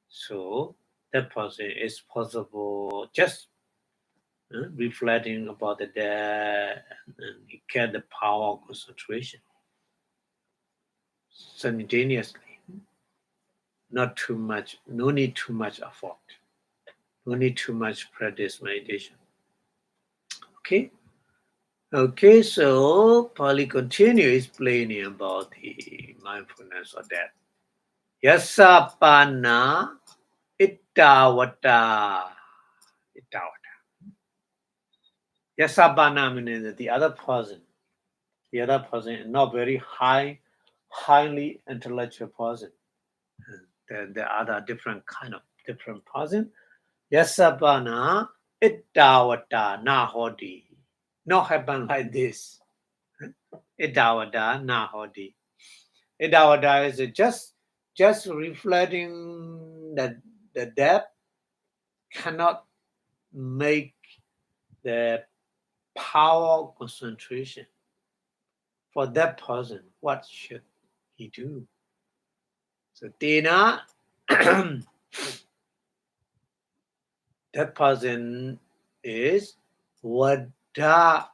Speaker 1: So that person is possible just reflecting about the dead, and he get the power of concentration simultaneously. Not too much, no need too much effort. No need too much practice meditation. Okay? Okay, so Pali continues explaining about the mindfulness of that. Yasapana ittavata. Ittavata. Yasapana means the other person. The other person is not very highly intellectual person. The other different person. Yasapana ittavata nahodi. Not happen like this. Idawada nahodi. Idawada is just reflecting that the depth cannot make the power concentration. For that person, what should he do? So Tena, that person is Vada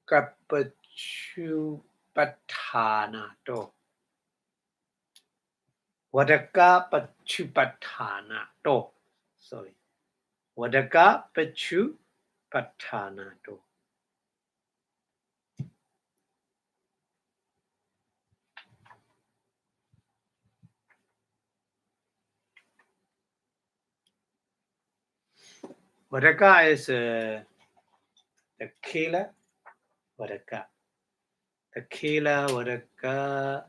Speaker 1: Kapachupatthana to. Vadaka Pachupatthana to. Sorry. Vadaka Pachupatthana to. Vadaka is the killer. Vadaka. The killer Vadaka.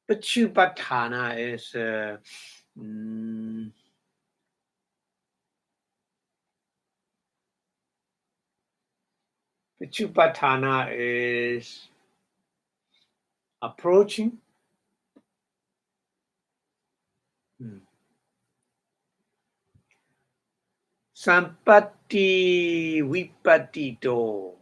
Speaker 1: Pachupatthana is Vipassanā is approaching. Sampati Vipatito.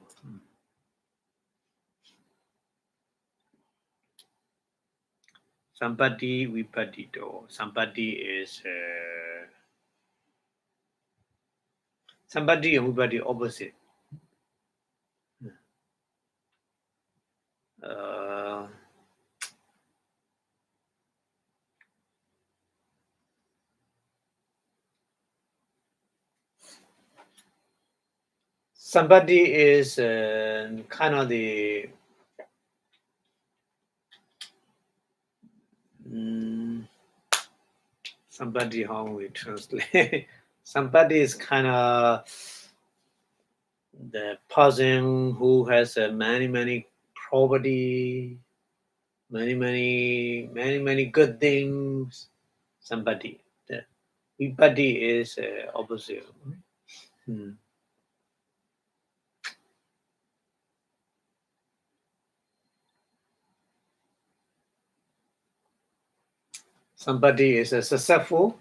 Speaker 1: Sampati Vipatito. Sampati is Sampati and Vipati opposite. Sampati is kind of the Sampati, how we translate? Sampati is kind of the person who has many property, many good things. Sampati. The Vipati is opposite. Sampati is a successful.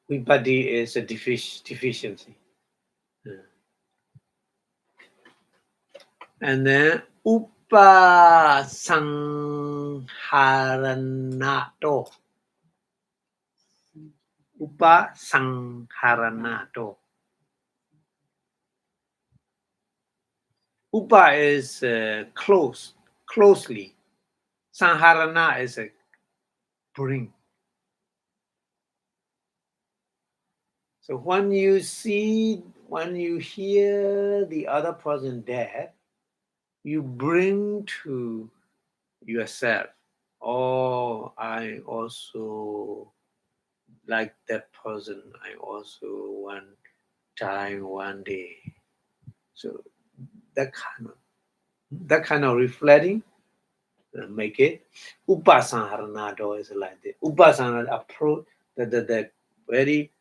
Speaker 1: Vipati is a deficiency. And then Upasangharanato. Upasangharanato. Upa is closely. Sangharana is a bring. So when you hear the other person dead, you bring to yourself, oh, I also like that person. I also want die one day. So that kind of reflecting make it. Upasangharanato is like that. Upasangharana approach the very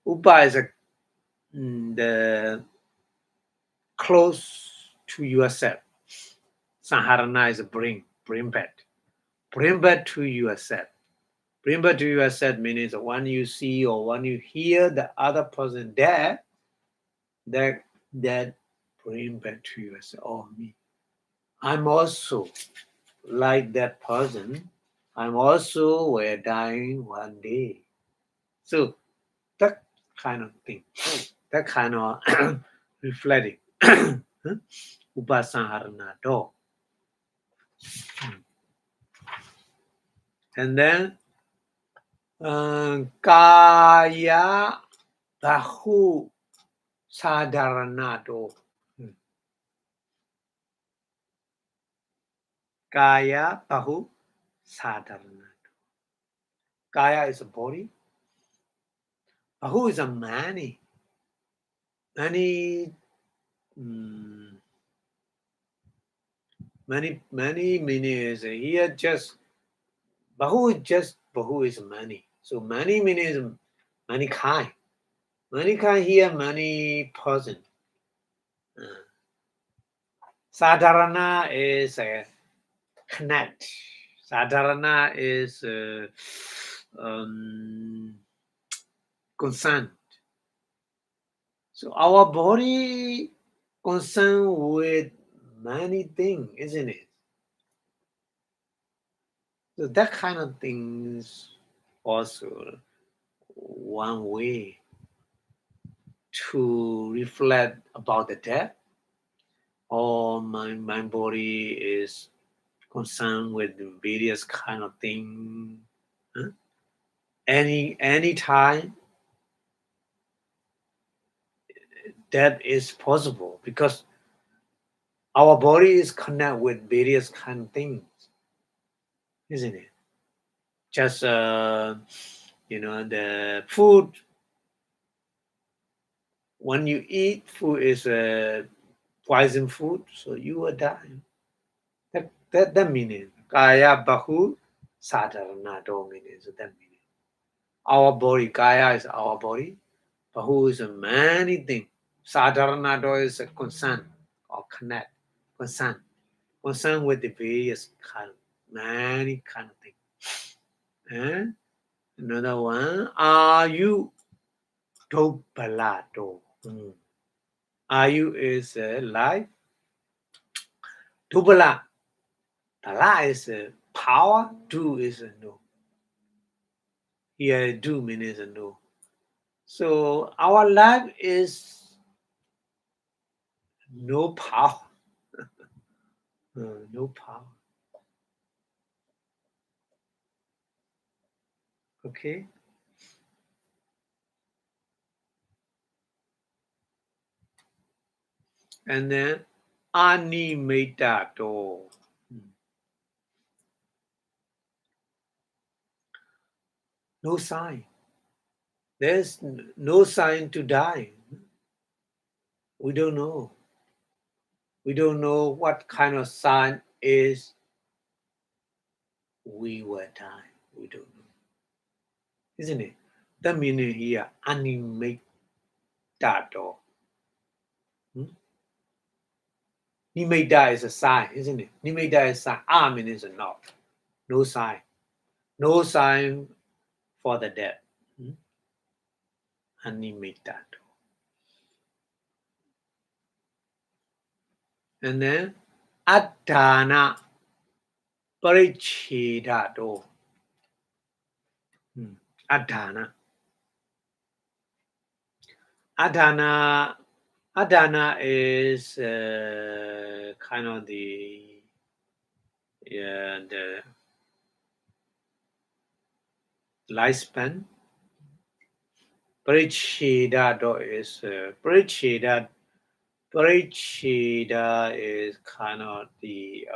Speaker 1: Upa is the close to yourself. Sangharana is bring back. Bring back to yourself. Bring back to yourself means when you see or when you hear the other person there, that bring back to yourself. Oh, me. I'm also like that person. I'm also will dying one day. So that kind of thing, that kind of reflecting. Upasangharanato. And then Kaya Bahu Sadharanato. Kaya Bahu Sadharanato. Kaya is a body. Bahu is a many. Many meanings here. Just Bahu is many. So many means many kind. Many kind here, many person. Sadharana is a connect. Sadharana is concerned. So our body concerned with many things, isn't it? So that kind of things also one way to reflect about the death. Or my body is concerned with various kind of things. Any time that is possible because our body is connected with various kind of things, isn't it? Just the food. When you eat food is poison food, so you will die. That meaning. Kaya bahu sadharanato means that meaning. Our body, kaya is our body. Bahu is a many things. Sadharanato is a concern or connect. concern with the various kind, many kind of things. And another one, are you Dobalato? Are you is life? Dobala. Bala is power. Do is a no. Here, do means a no. So our life is no power. No power. Okay. And then animetato. No sign. There's no sign to die. We don't know. We don't know what kind of sign is we were dying. We don't know. Isn't it? The meaning here, animetato. Nimeta is a sign, isn't it? Nimeta is a sign. Amen is a not. No sign. No sign for the dead. Animetato. And then Adhana Parichedato. Adhana. Adhana is kind of the lifespan. Paricheda is Paricheda is kind of the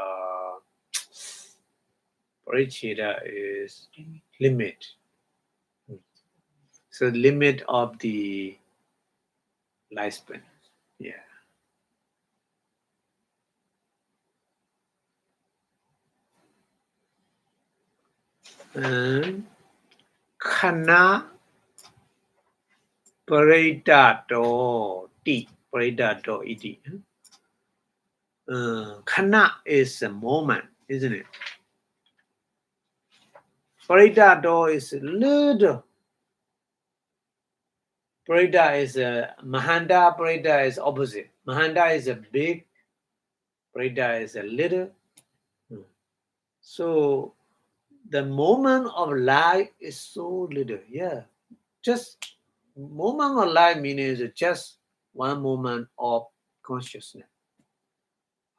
Speaker 1: Paricheda is limit. So limit of the lifespan. Yeah. And Khana Paritato T. Paritato iti. Khana is a moment, isn't it? Paritato is little. Parita is a Mahanda. Parita is opposite. Mahanda is a big. Parita is a little. So the moment of life is so little. Yeah. Just moment of life means just one moment of consciousness.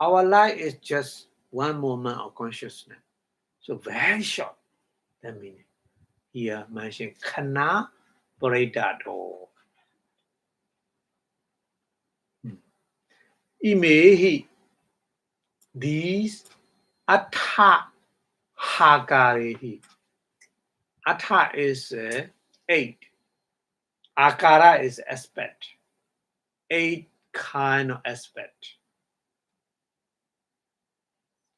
Speaker 1: Our life is just one moment of consciousness. So very short. That meaning. Here mentioned Khana Paritato. Imehi. These Atha Hakarehi. Atha is 8. Akara is aspect. 8 kind of aspect.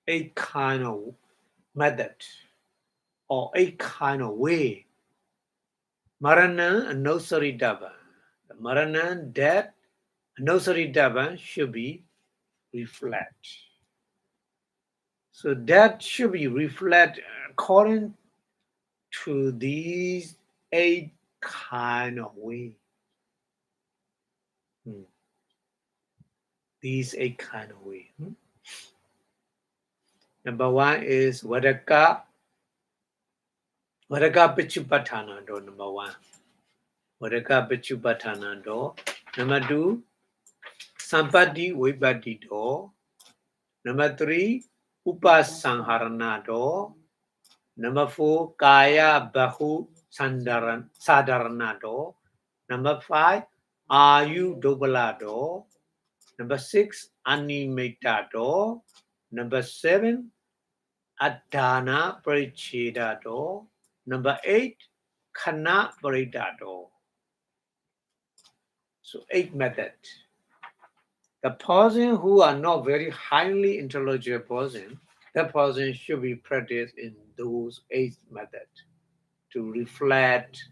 Speaker 1: 8 kind of method. Or 8 kind of way. Marana and Nosari Dava. The Marana, death, and Nosari Dava should be reflect. So that should be reflect according to these 8 kind of way. These 8 kind of way. Number 1 is Vadaka Pichupatana do. Number 1. Vadaka Pichupatana do. Number 2, Sampati Vipati do. Number 3, Upasangharana do. Number 4, Kaya Bahu Sadarana do. Number 5, Ayu Dobala do. Number 6, Animeta do. Number 7, Adhana Paricheda do. Number 8, Khana Parita do. So 8 methods. The person who are not very highly intelligent person, that person should be practiced in those 8 methods to reflect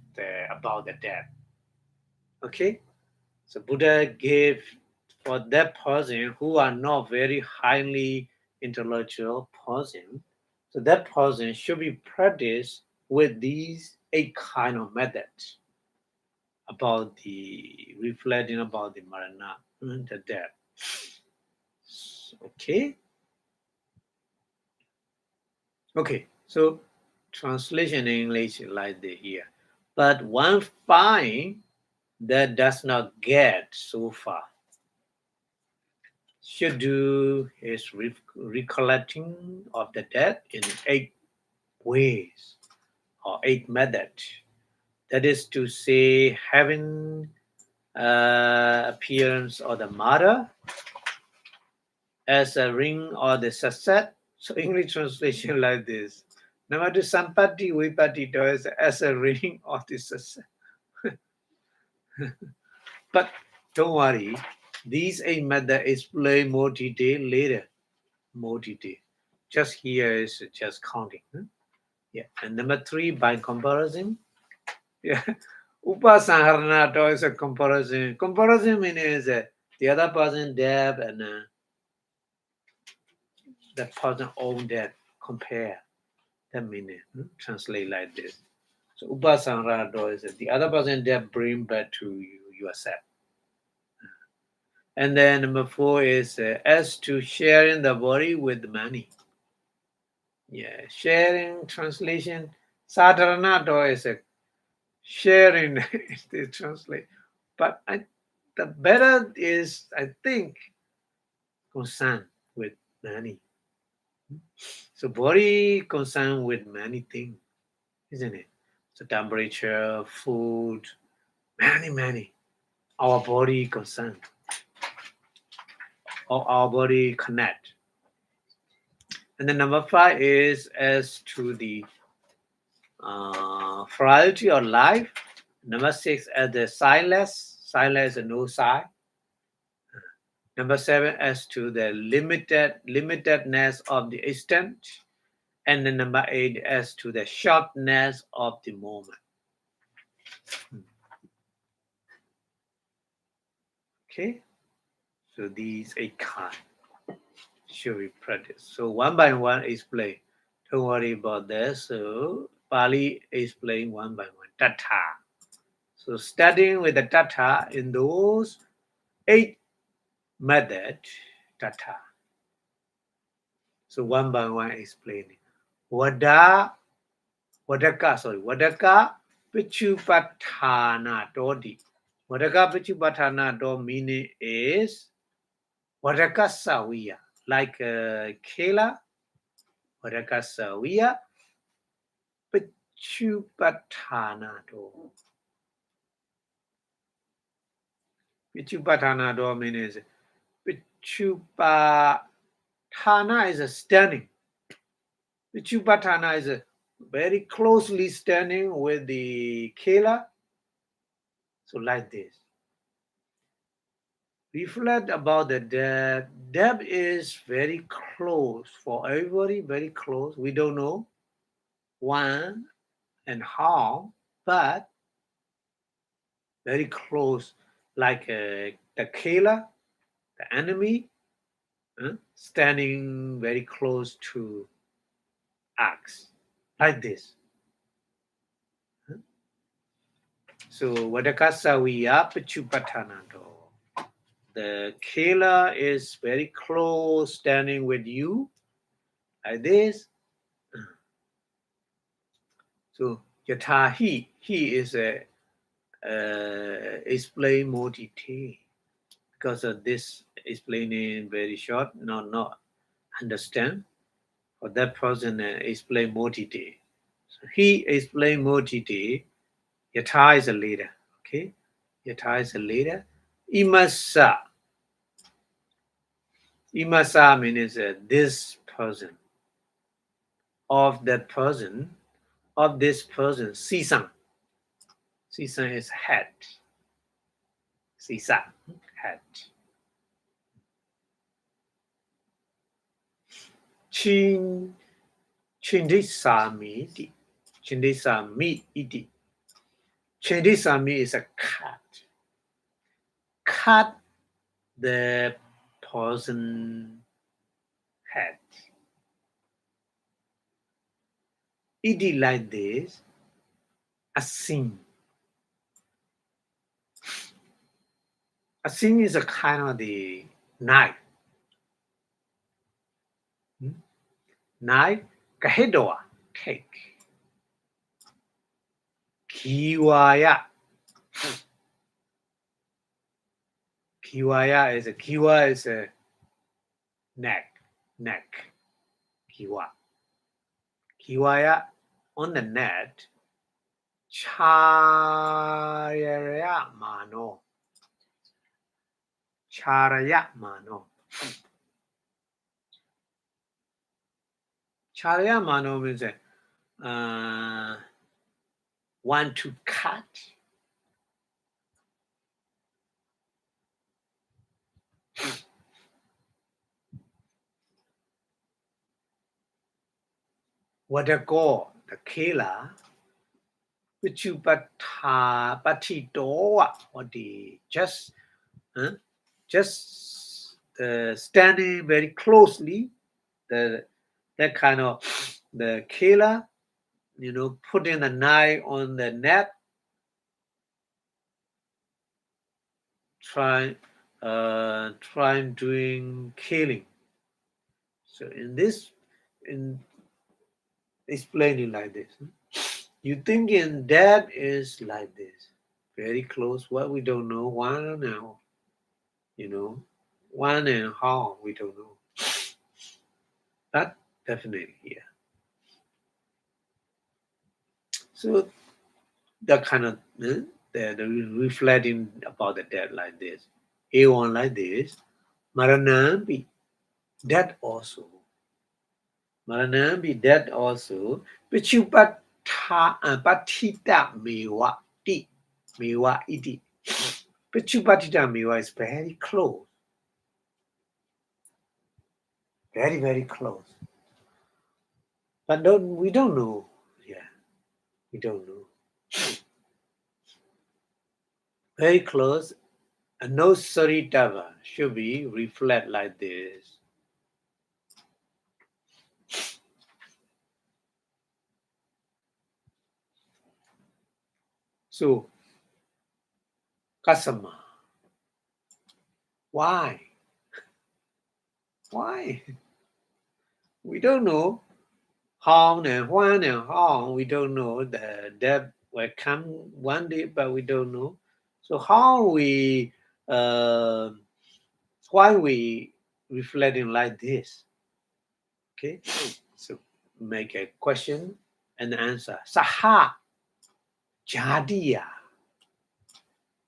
Speaker 1: about the death. Okay? So Buddha gave for that person who are not very highly intellectual person, so that person should be practiced with these 8 kind of methods about the reflecting about the marana, the death. Okay. Okay. So translation in English like the here. But one find that does not get so far should do his recollecting of the dead in 8 ways or 8 methods. That is to say, having appearance of the mother as a ring or the sunset. So English translation like this. Number 2, sampati vipati does as a ring or the sunset. But don't worry, these 8 methods explain more detail later. More detail. Just here is just counting. Yeah. And number 3, by comparison. Yeah. Upasanharana is a comparison. Comparison means the other person dead and that person own that. Compare. That meaning. Translate like this. So Upasanharana is the other person dead bring back to you yourself. And then number 4 is as to sharing the body with money. Yeah, sharing translation. Sadharana is a sharing. They translate, but the better is I think concern with money. So body concern with many things, isn't it? So temperature, food, many. Our body concern, or our body connect. And then number 5 is as to the variety of life. Number 6 as the silence is no sign. Number 7 as to the limitedness of the extent. And then number 8 as to the shortness of the moment. Okay, so these 8 kinds should be practiced. So one by one explain. Don't worry about this. So Pali explain one by one. Tata. So starting with the tata in those 8 methods, tata. So one by one explaining. Wadaka Pichupatthana Dodi. Wadaka Pichupatthana Dodi meaning is Wadaka Sawiya, like Kela, Wadaka Sawiya, Pichupatthana Dodi. Pichupatthana Dodi means Pichupatthana is a standing. Vipassanā is very closely standing with the Kela. So like this. Reflect about the depth. Depth is very close for everybody, very close. We don't know when and how, but very close, like the Kela, the enemy, standing very close to us, like this. So Vadakasaviya Pachupattanado. The Kela is very close, standing with you, like this. So Yatahi, he is a explain more detail because of this explaining very short, not understand. For that person explain more detail. So he explain more detail. Yata is a leader. Okay, Yata is a leader. Imasa. Imasa means this person, of that person, of this person. Sisan. Sisan is head. Sisa, head. Chindisami iti. Chindisami iti. Chindisami is a cut. Cut the person had. It is like this, a sin. A sin is a kind of the knife. Knife, kahedoa, take. Kiwaya. Kiwaya is a neck. Kiwa. Kiwaya on the net. Charaya mano. Charaya mano. Charaya mano means want to cut. What a go, the killer. Vichupata patitoa, or the just standing very closely, that kind of the killer, putting the knife on the neck, trying doing killing. So in explaining like this, you thinking that is like this, very close. What we don't know, one now, one and how we don't know. That definitely, yeah. So that kind of the reflecting about the death like this, A1 like this, Maranambi, that also. Maranambi, that also. Vichupata patita mewa ti. Mewa iti. Vichupatita mewa is very close. Very, very close. But we don't know. Yeah, we don't know. Very close. And no saritava should be reflect like this. So, kasama. Why? Why? We don't know how and when and how. We don't know that will come one day, but we don't know. So how we, why we reflecting like this? Okay, so make a question and answer. Saha jadiya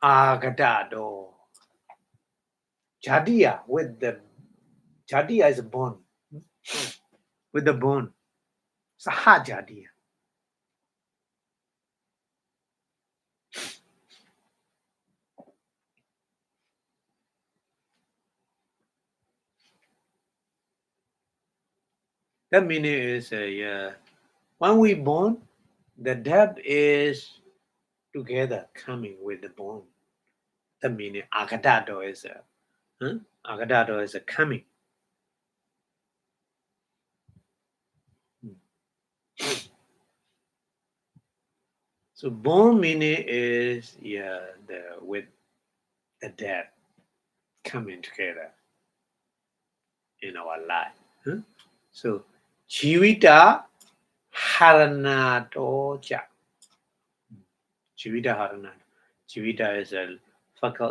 Speaker 1: agadado. Jadiya with the jadiya is a bone. With the bone. Saha jadiya. That meaning is when we born, the death is together coming with the bone. That meaning agadado is a coming. So bone meaning is with the death coming together in our life. So jivita haranadoja. Jivita haranato. Jivita is a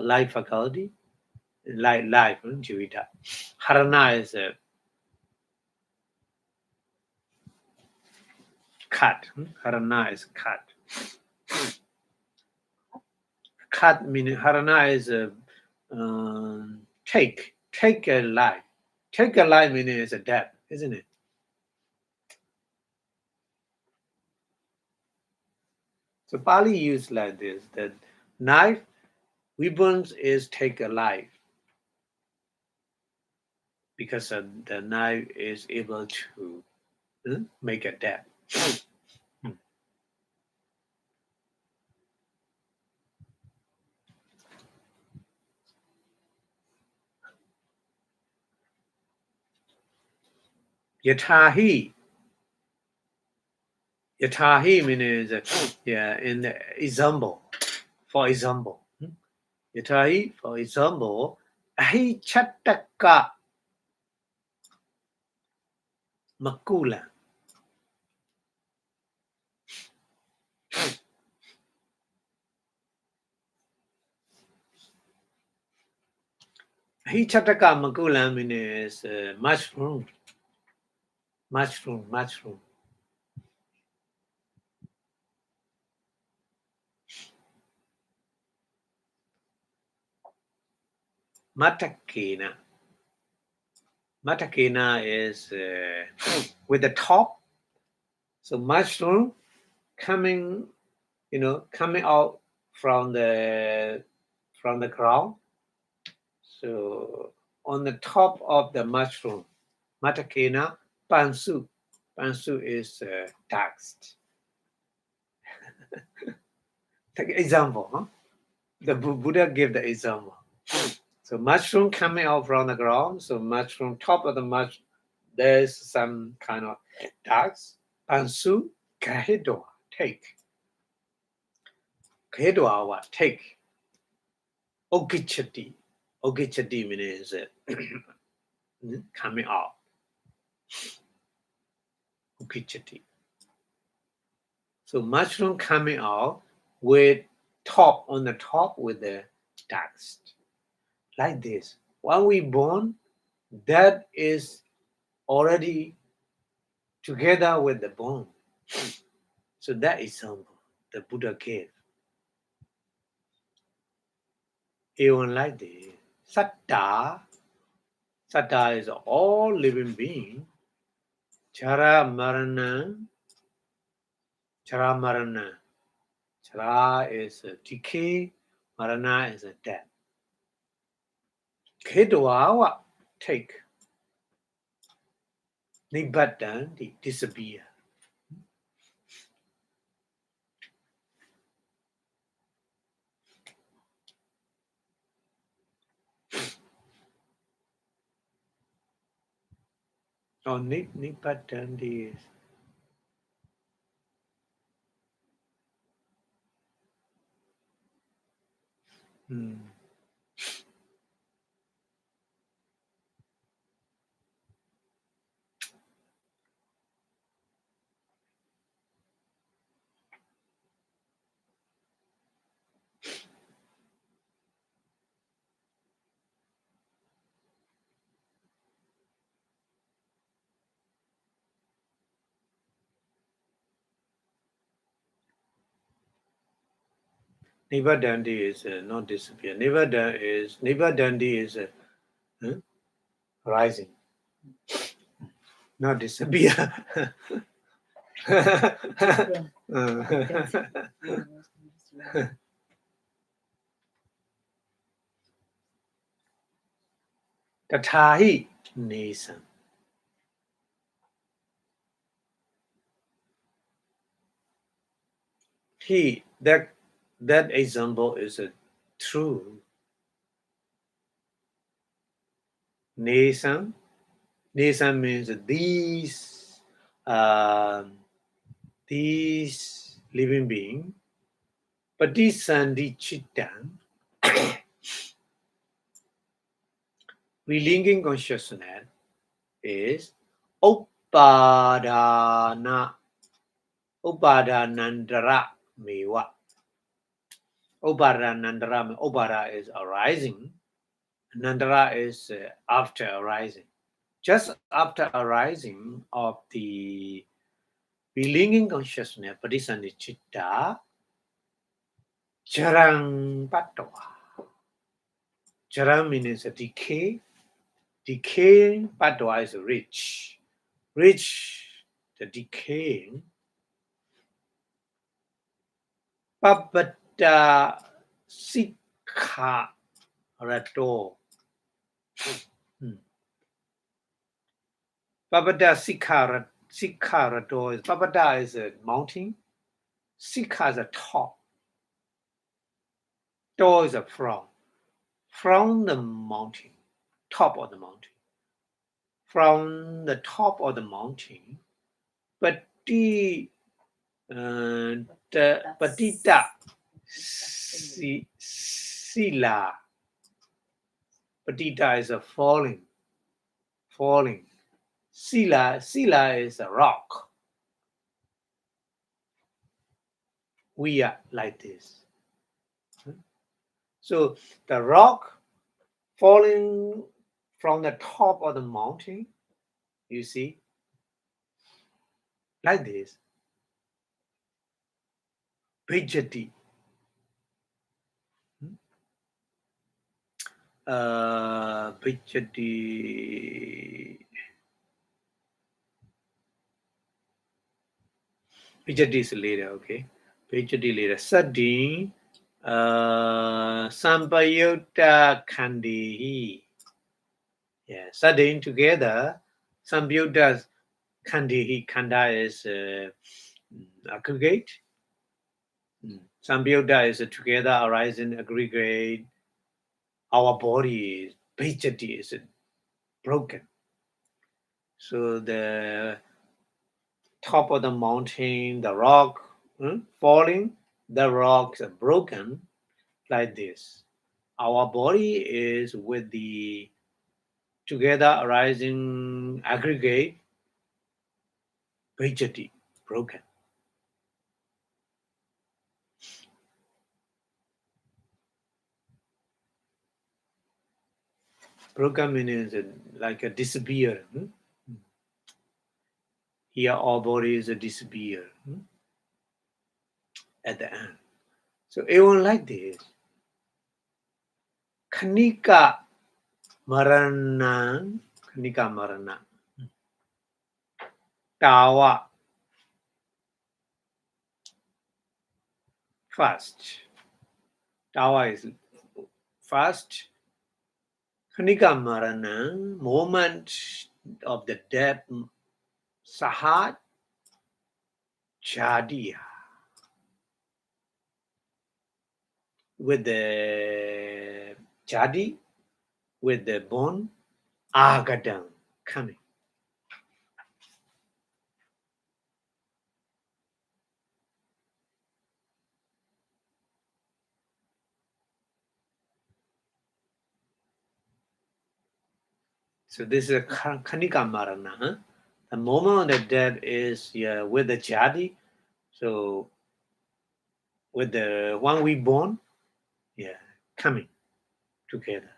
Speaker 1: life faculty. Life, jivita. Harana is a cut. Harana is cut. Cut meaning harana is a take a life. Take a life meaning is a death, isn't it? So Pali used like this, that knife, weapons is take a life. Because the knife is able to make a death. Yatahi. Yatahi means in the example. For example. Yatahi, for example, ahi chattaka makula. Ahi chattaka makula means mushroom. Mushroom. Matakena. Matakena is with the top. So mushroom coming out from the ground. So on the top of the mushroom, matakena, pansu. Pansu is text. Take example, huh? The Buddha gave the example. So mushroom coming out from the ground. So mushroom, top of the mushroom, there's some kind of text. Pansu, kahidwa, take. Kahidwa, what? Take. Ogichati. Ogichati means coming out. Ogichati. So mushroom coming out with on the top with the text. Like this. When we born, that is already together with the bone. So that example the Buddha gave. Even like this. Satta. Satta is all living being. Chara marana. Chara marana. Chara is a decay. Marana is a death. Kedwa take. Nibbatan disappear. Oh, Nibbatan is Nibbadandi is not disappear. Nibbadandi is rising, not disappear. Tatahi Nisan. That example is a true. Nisan. Nisan means these living being. Patisandi Chitan. Relinking consciousness is Upadana. Upadanandara mewa. Upadanandara. Upada is arising. Nandara is after arising. Just after arising of the belinging consciousness, Patisani Chitta, Jarang Patoa. Jarang means a decay. Decaying Patoa is rich. Rich, the decaying. Papata Sikha Rato. Papata Sikha Rato is Papata is a mountain. Sikha is a top. Do is a from the mountain, top of the mountain. from the top of the mountain, Pati, Patita Sila. Patita is a falling. Sila is a rock. We are like this. So the rock falling from the top of the mountain, you see, like this. Vijati. Vijati. Vijati is later, okay. Vijati later. Sadi. Sampayutta Kandihi. Yeah, Sadin together. Sampayutta Kandihi. Kanda is aggregate. Sampayutta is together arising aggregate. Our body is Vijati is broken. So the top of the mountain, the rock falling, the rocks are broken like this. Our body is with the together arising aggregate Vijati, broken. Broken means like a disappear. Here our body is a disappear at the end. So even like this, Khanika Marana, Tawa, fast. Tawa is fast. Khanika Marana, moment of the death, Sahat Jadiya. With the jadi, with the bone, agadam, coming. So this is a Khanika Marana. Huh? The moment of the death is with the jadi, so with the one we born, coming together.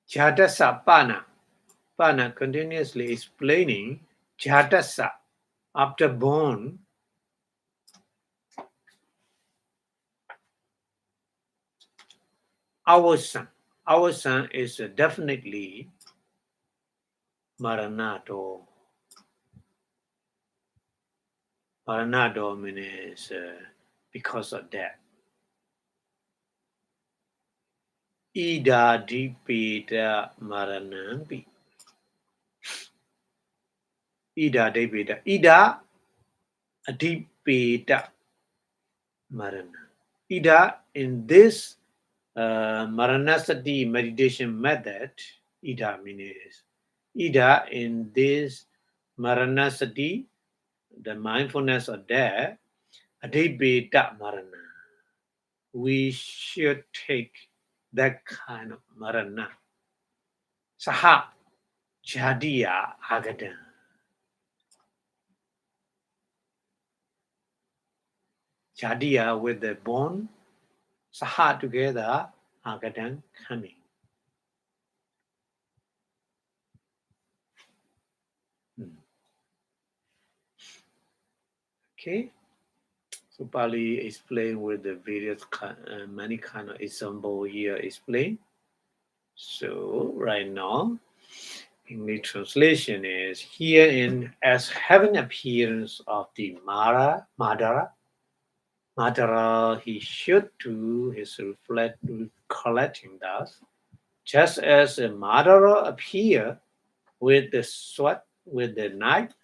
Speaker 1: Jatasa Pana continuously explaining Jatasa after born. Our son is definitely Maranato. Maranato means because of that. Ida dipeda maranampi. Ida dipeda. Ida dipeda marana. Ida in this Maranasati meditation method, Ida means Ida in this Maranasati, the mindfulness of death, Adipeda Marana. We should take that kind of Marana. Saha Jadiya Agadan. Jadiya with the bone, Saha together, Agadan coming. Okay, so Pali explained with the various many kind of example here explained. So right now, English translation is herein as having appearance of the Madara, he should do his recollecting thus, just as a Madara appear with the sword, with the knife,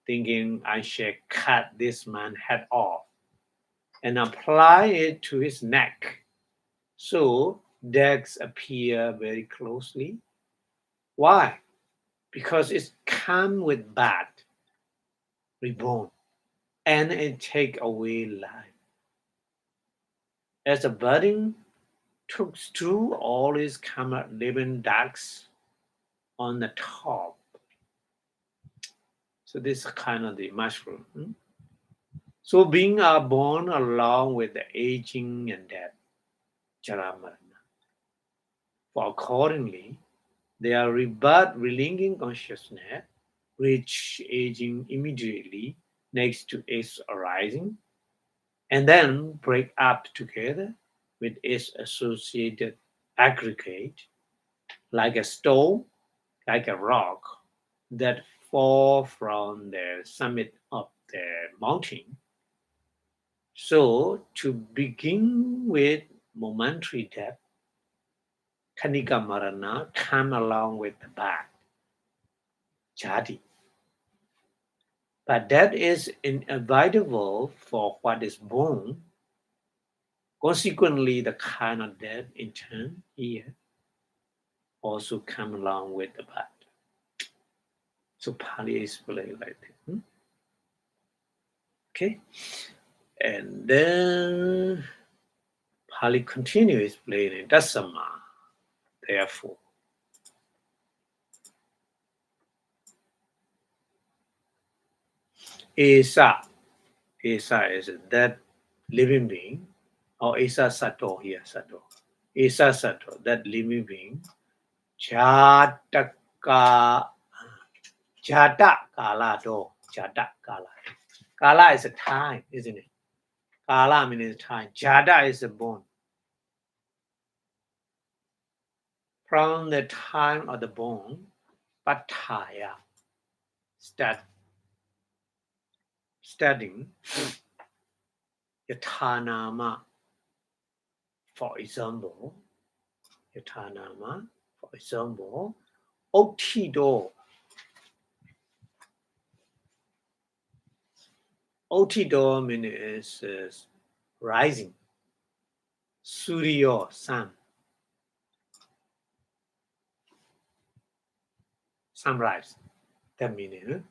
Speaker 1: thinking I shall cut this man's head off and apply it to his neck. So deaths appear very closely. Why? Because it comes with birth, reborn, and it take away life. As the budding took through all its living ducks on the top. So this is kind of the mushroom. So being are born along with the aging and death, Jaramarana. For accordingly, they are rebirth relinquishing consciousness, reach aging immediately next to its arising, and then break up together with its associated aggregate, like a stone, like a rock that fall from the summit of the mountain. So to begin with momentary death, Kanika Marana come along with the back, Jadi. But that is inevitable for what is born. Consequently, the kind of death in turn here also come along with the bad. So Pali explains like that. Okay. And then Pali continues explaining Dasama. Therefore, Esa. Esa is that living being, or Esa Sato here, Sato. Esa Sato, that living being, Jataka, Jata Kala do, Jata Kala. Kala is a time, isn't it? Kala means time. Jada is a born. From the time of the born, Pataya, studying Yatanama, for example, Yatanama, for example, Otido. Otido means rising. Suryo, sun. Sunrise. That meaning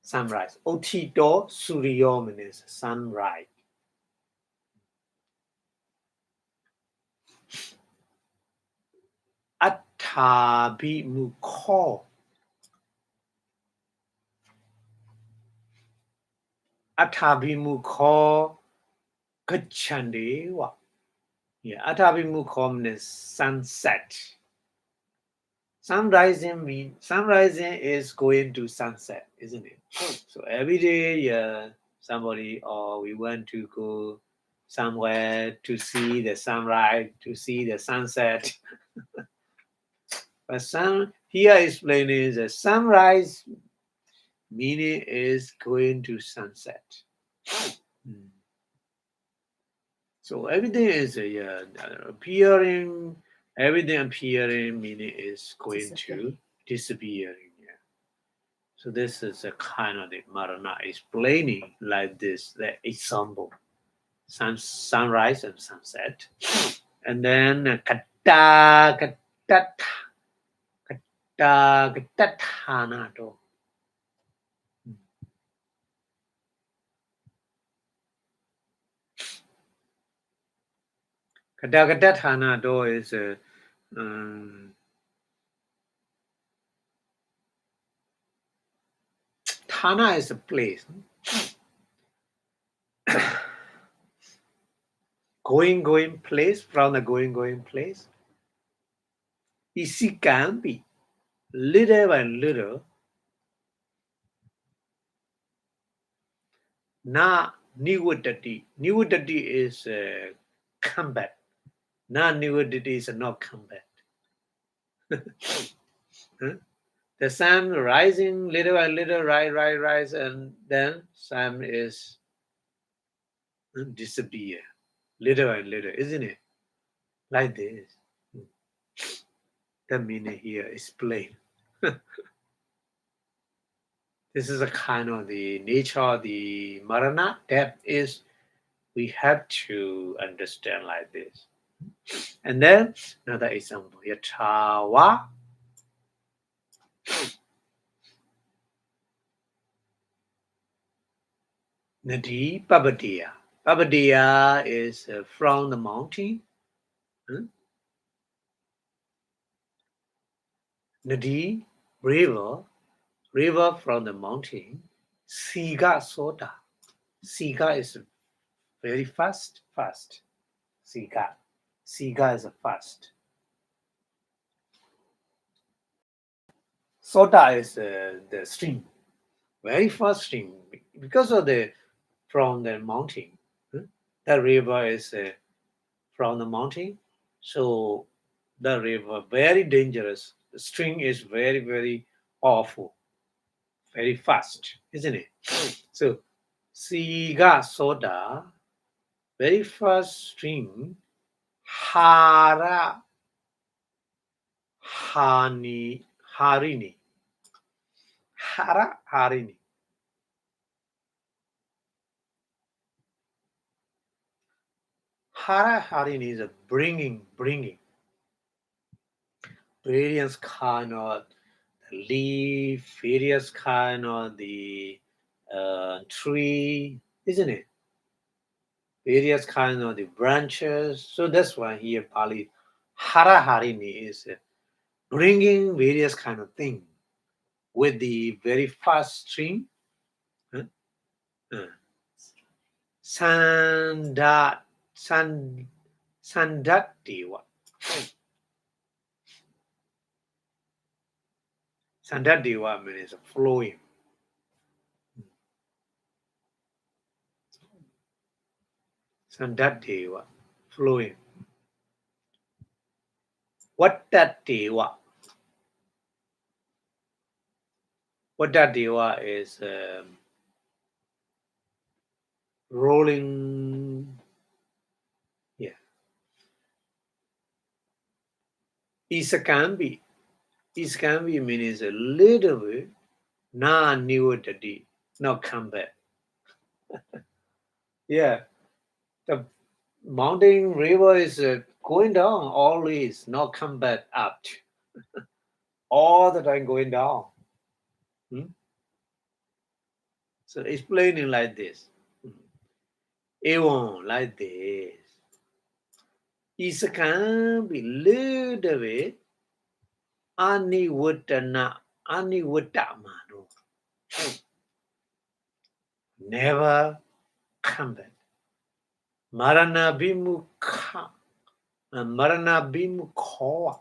Speaker 1: sunrise. Otido, Suryo means sunrise. Athabimukho. Athabimukho Gachandewa. Yeah, Athabimukho means sunset. Sunrising is going to sunset, isn't it? So every day, somebody or we want to go somewhere to see the sunrise, to see the sunset. But here explaining the sunrise meaning is going to sunset. So everything is appearing. Everything appearing meaning is going to disappearing. Yeah. So this is a kind of the Marana explaining like this, the example, sunrise and sunset, and then kata katatanato. Katagatanato is a Thana is a place. Going place, from the going place. Isi can be little by little. Na niwadati. Niwadati is combat. Na niwadati is not combat. The sun rising little by little, rise, and then sun is disappear. Little by little, isn't it? Like this. The meaning here is plain. This is a kind of the nature of the marana. That is, we have to understand like this. And then another example, Yatawa. Nadi Pabadiya. Pabadiya is from the mountain. Nadi, river from the mountain. Siga Soda. Siga is very fast. Siga. Siga is a fast. Soda is the stream. Very fast stream. Because of the from the mountain. The river is from the mountain. So the river very dangerous. The stream is very, very powerful, very fast, isn't it? So Siga Soda, very fast stream, Hara Harini. Hara Harini. Hara Harini is a bringing. Various kind of leaf, various kind of the tree, isn't it? Various kind of the branches. So that's why here Pali Hara Harini is bringing various kind of thing with the very fast stream. Huh? Uh, Sandat San Sandatdewa. Sandatdewa means flowing. Sandatdewa, flowing. Vatadewa. Vatadewa is rolling. Yeah. Isakambi. Isakambi means a little bit. Na niwatadi. Now come back. Yeah. The mountain river is going down always, not come back up. All the time going down. So explaining like this. Ewan like this. Isakambi little bit. Aniwatana. Aniwatamano. Never come back. Marana bimukha. Marana bimukha.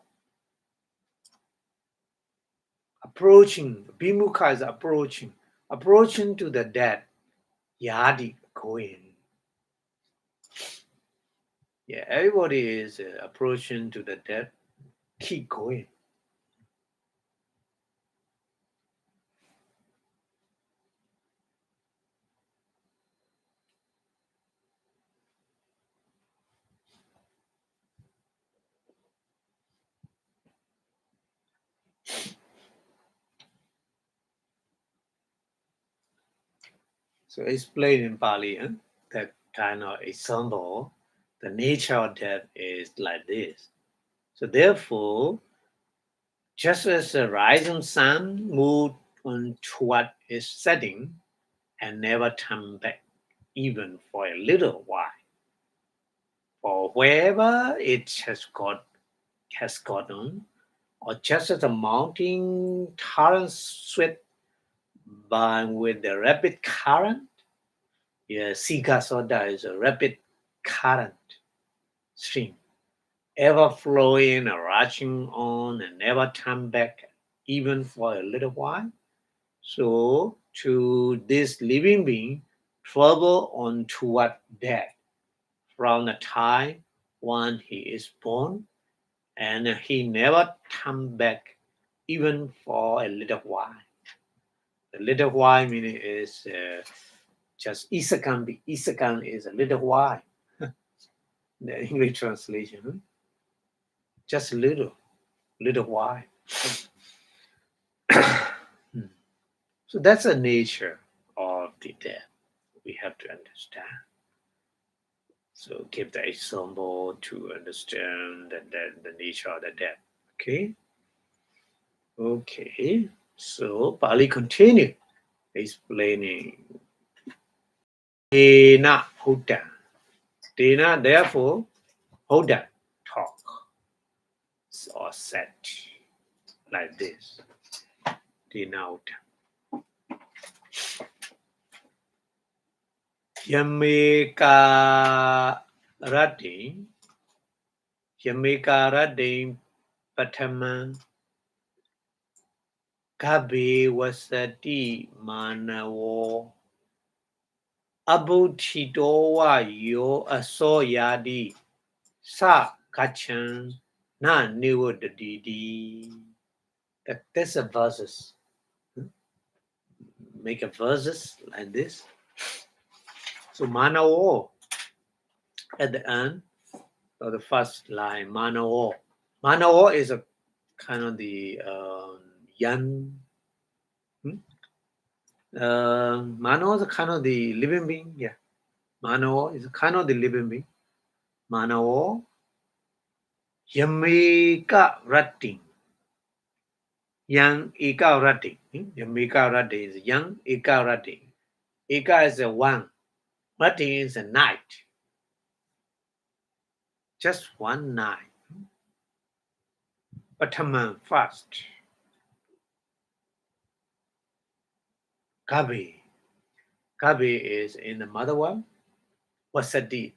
Speaker 1: Approaching. Bimukha is approaching. Approaching to the dead. Yadi going. Yeah, everybody is approaching to the dead. Keep going. So explain in Pali, that kind of example, the nature of death is like this. So therefore, just as the rising sun moves on toward its setting and never turn back, even for a little while, for wherever it has gotten, or just as a mountain torrent swept by with the rapid current. Yeah, Sigasoda is a rapid current stream, ever flowing and rushing on and never turn back, even for a little while. So, to this living being, travel on toward death from the time when he is born, and he never turn back, even for a little while. A little while meaning is just isakan. Isakan is a little while. The English translation, just a little while. So that's the nature of the death we have to understand. So give the example to understand the nature of the death. Okay. Okay. So Pali continue explaining. Dena Buddha. Dena, therefore, Buddha talk or said like this. Dena Buddha. Yameka Radin. Yameka Radin Pataman. Gabe Wasati Manawo. Abutitowa yo asoyadi. Sa kachan na niwodadidi. That's a verses. Make a verses like this. So manawo at the end of the first line, manawo. Manawo is a kind of the yan. Mano is a kind of the living being. Yeah. Mano is a kind of the living being. Mano Yamika Ratting. Yang Ika Ratting. Yamika Ratting is young Ika Ratting. Ika is a one. Ratting is a night. Just one night. Pataman first. Kabi. Kabi is in the mother one. Wasadi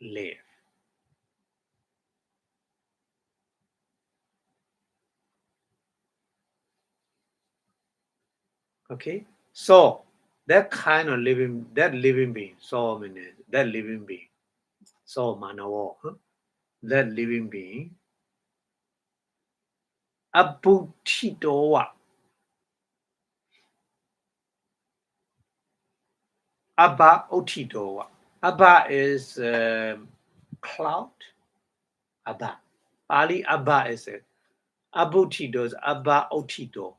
Speaker 1: live. Okay. So that kind of living being, so many that living being. So manawo, that living being. Abutitowa. Abba Otito. Abba is cloud. Abba. Ali Abba is it. Abutito is Abba Otito.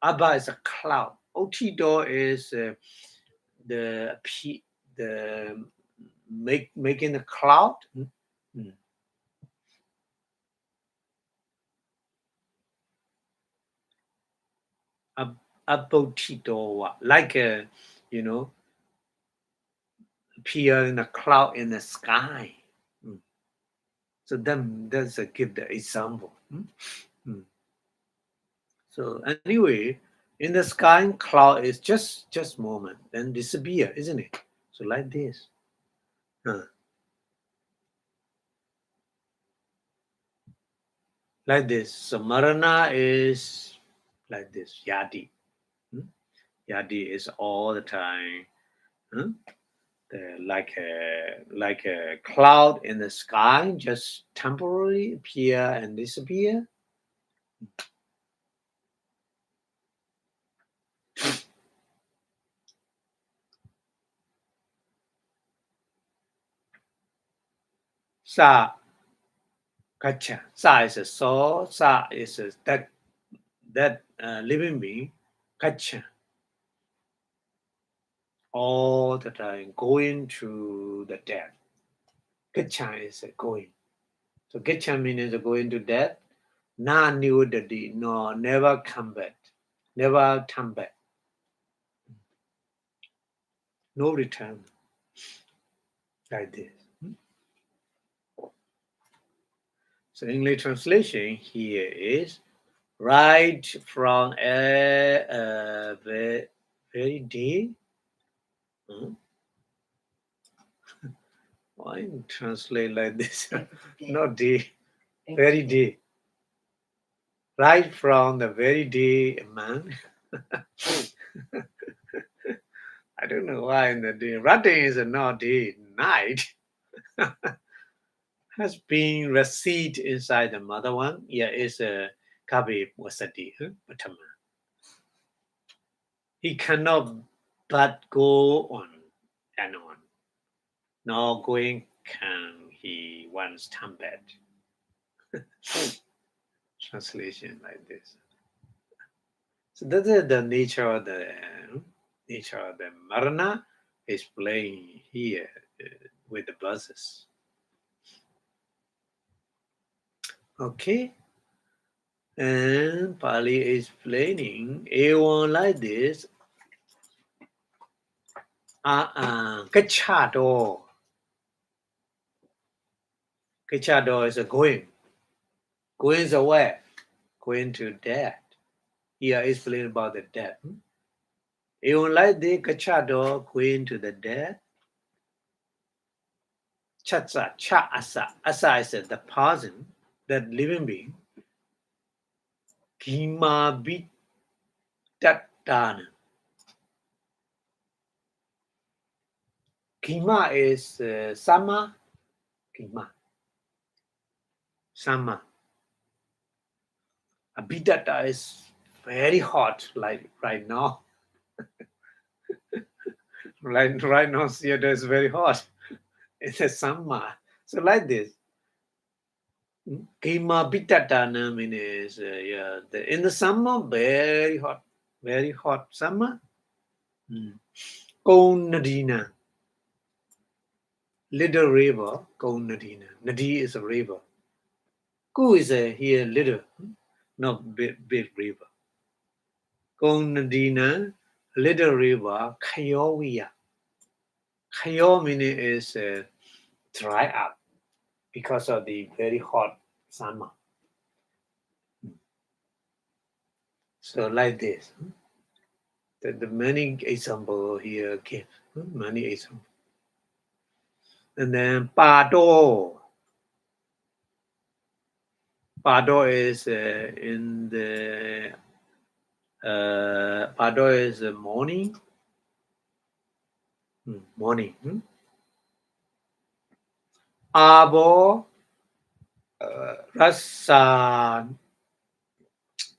Speaker 1: Abba is a cloud. Otito is the making the cloud. Abotito, like appear in a cloud in the sky. So then that's a give the example. So anyway, in the sky, cloud is just moment, then disappear, isn't it? So like this. Like this. So Marana is like this. Yadi. Yadi is all the time. Like a cloud in the sky, just temporarily appear and disappear. Sa Kacha. Sa is a soul. Sa is that living being. Kacha. All the time going to the death. Kacha is going. So Kacha means going to death. Na niudadi. No, never come back. Never come back. No return. Like this. So English translation here is right from a very day. Why translate like this? Not day, very day. Right from the very day, man. I don't know why in the day. Ratting is not day, night. Has been received inside the mother one. Yeah, it's a kabi wasati. He cannot but go on and on. Nor going can he once turn back. Translation like this. So that is the nature of the marana explained here. with the verses. Okay, and Pali is explaining A1 like this. Kachado. Kachado is a going. Going is away. Going to death. Here is explaining about the death. A1 like this. Kachado going to the death. Chatsa, cha asa. Asa is the person, that living being. Kima bit tatana. Kima is sama. Kima. Sama. Abhidhamma is very hot, like right now. Right now, theater is very hot. It's a summer. So like this. Kima Bitatana means in the summer, very hot summer. Konadina, little river, Konadina. Nadi is a river. Ku is a here little, not big river. Konadina, little river, Kayowiya. Kayo meaning is dry up because of the very hot summer. So like this. The many example here give many examples. And then Pado. Pado is in the Pado is morning. Morning. Abo Rasa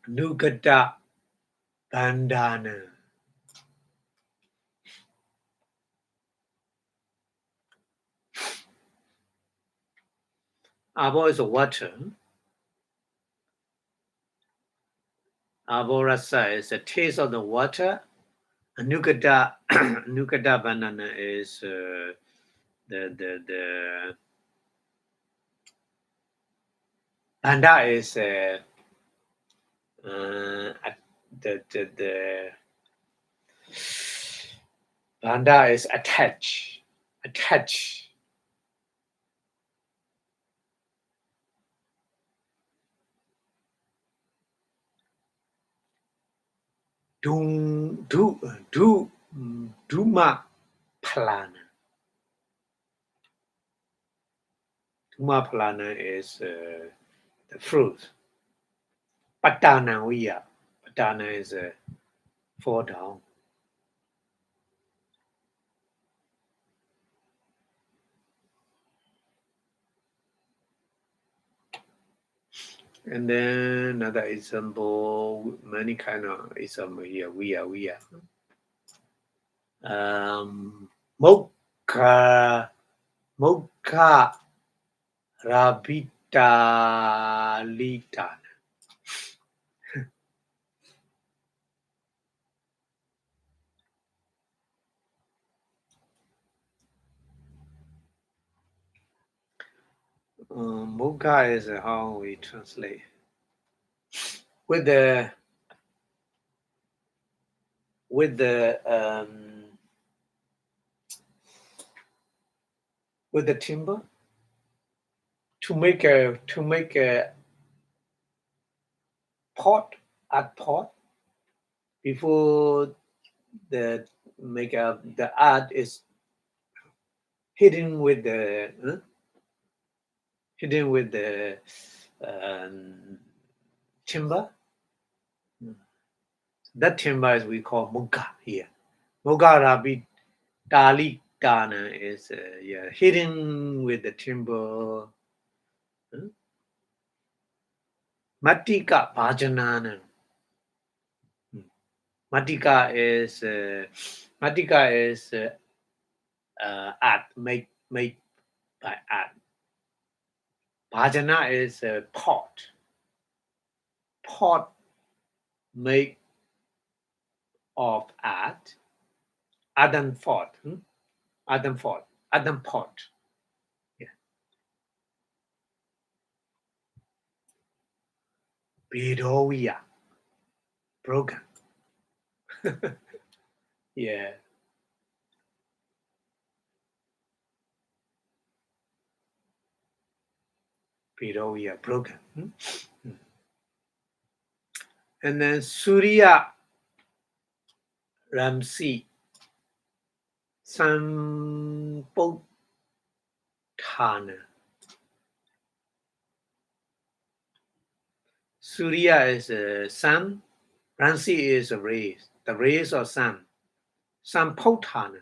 Speaker 1: Nugata Bandana. Abo is water. Abo Rasa is the taste of the water. Nugata Nugata banana is the Banda is the Banda is attach. Duma plana. Duma plana is the fruit. Patana wiya. Patana is fall down. And then another example, many kind of example here. We are. Mocha rabita litan. Mocha is how we translate. With the with the timber to make a pot before the the art is hidden with the timber. That timber is we call moga here. Moga rabi dali dana is hidden with the timber. Matika bhajanana. Matika is art made by art. Bhajana is a pot made of art. Adam pot. Vidoya. Broken. Yeah. Vidoya. Broken. And then Surya Ramsi. Sampotana. Surya is a sun. Ramsi is a rays. The rays of sun. Sampotana.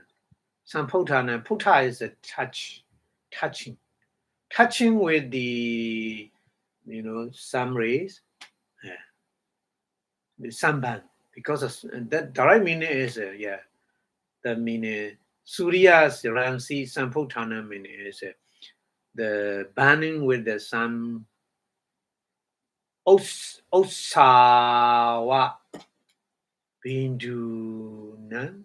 Speaker 1: Sampotana. Putta is a touching. Touching with the, sun rays. Yeah. The sunburn. Because of, that direct meaning is, the meaning Surya's Ramsi Sampotana meaning is the burning with the sun. Osawa Binduna.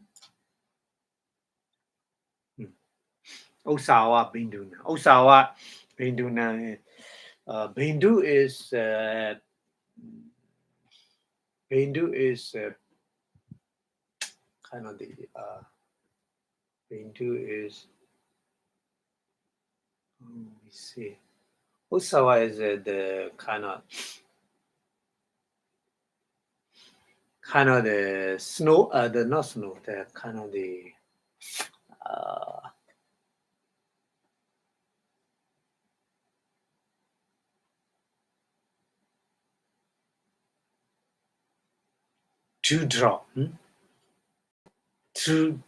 Speaker 1: Osawa Binduna. Osawa Binduna. Bindu is kind of the Bindu is. Let me see. Osawa is the kind of the snow. The not snow. The kind of the. Dewdrop. Dew.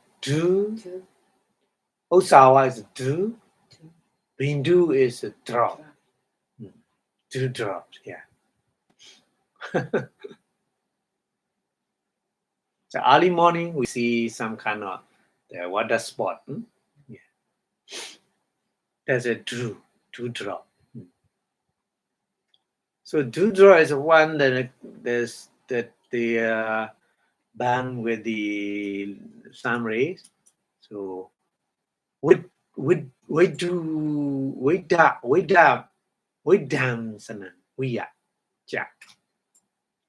Speaker 1: Osawa is dew. Bindu is a drop. Dewdrops, yeah. So early morning we see some kind of the water spot. Yeah. There's a dewdrop. So dewdrop is one that there's that the burn with the sun rays. So we dancing.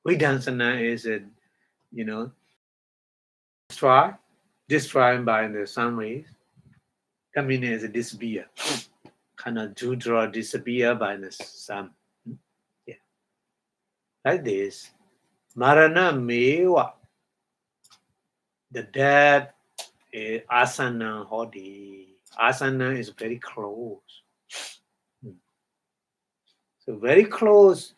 Speaker 1: We dancing is destroyed by the sun rays. Coming as a disappear. Kind of dewdrop disappear by the sun. Yeah. Like this. Marana mewa. The death is asana hodi. Asana is very close. So very close.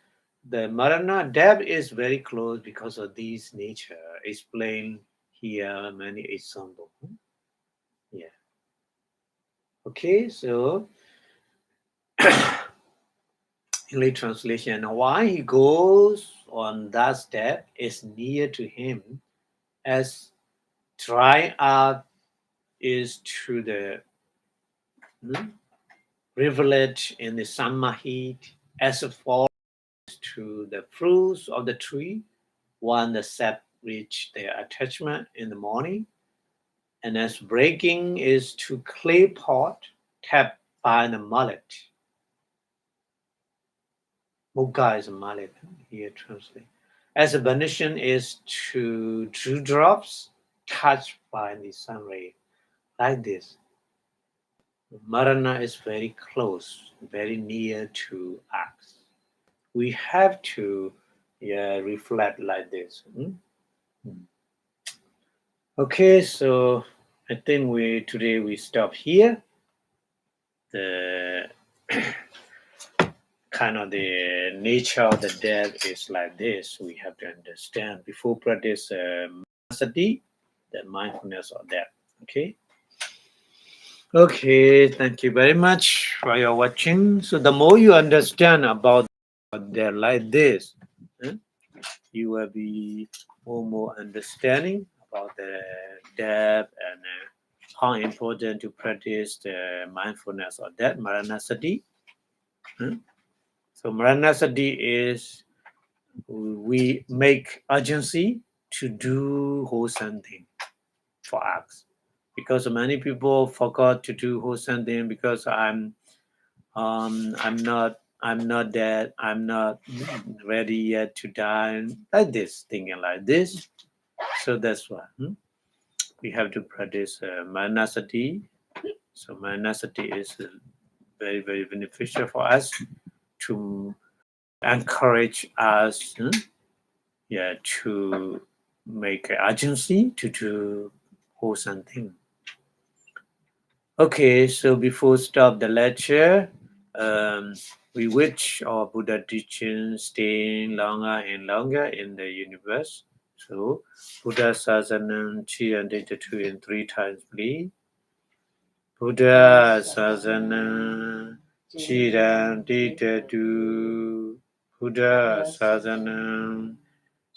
Speaker 1: The Marana death is very close because of this nature. Explained here many examples. Yeah. Okay, so English translation. Why he goes on that step is near to him, as dry earth is to the rivulet in the summer heat, as a forest to the fruits of the tree, when the sap reach their attachment in the morning, and as breaking is to clay pot tapped by the mullet. Mugga is a mullet here translate. As a benediction is to dewdrops touched by the sun ray. Like this. Marana is very close, very near to us. We have to reflect like this. Okay, so I think today we stop here. The kind of the nature of the death is like this. We have to understand before practice sati, the mindfulness of that. Okay, thank you very much for your watching. So the more you understand about that like this, you will be more understanding about the depth and how important to practice the mindfulness of that Maranasati. So Maranasati is we make urgency to do wholesome thing for us, because many people forgot to do wholesome thing because I'm I'm not dead, I'm not ready yet to die, like this, thinking like this. So that's why we have to practice manasati. So manasati is very, very beneficial for us to encourage us to make urgency to do whole something. Okay, so before stop the lecture, um, we wish our Buddha teaching staying longer and longer in the universe. So Buddha Sasanam Chiyanti 2 and 3 times, please. Buddha Sasanam Chiyanti 2. Buddha Sasanam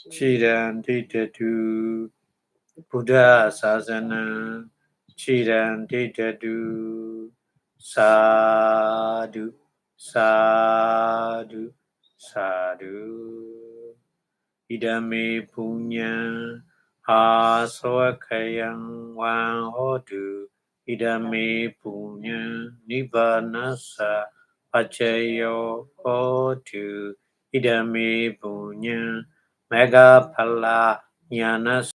Speaker 1: Chiyanti 2. Buddha Sasana Chiran Ditadu Sadhu Sadhu Sadhu Idame Punya Aswakayang Wang Hodu Idame Punya Nibbanasa Pachayo Hodu Idame Punya Megapala Jnana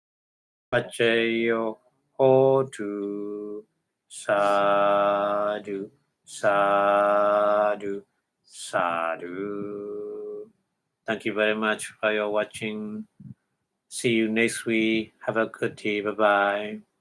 Speaker 1: Pachayo Hotu Sadhu Sadhu Sadhu. Thank you very much for your watching. See you next week. Have a good day. Bye bye.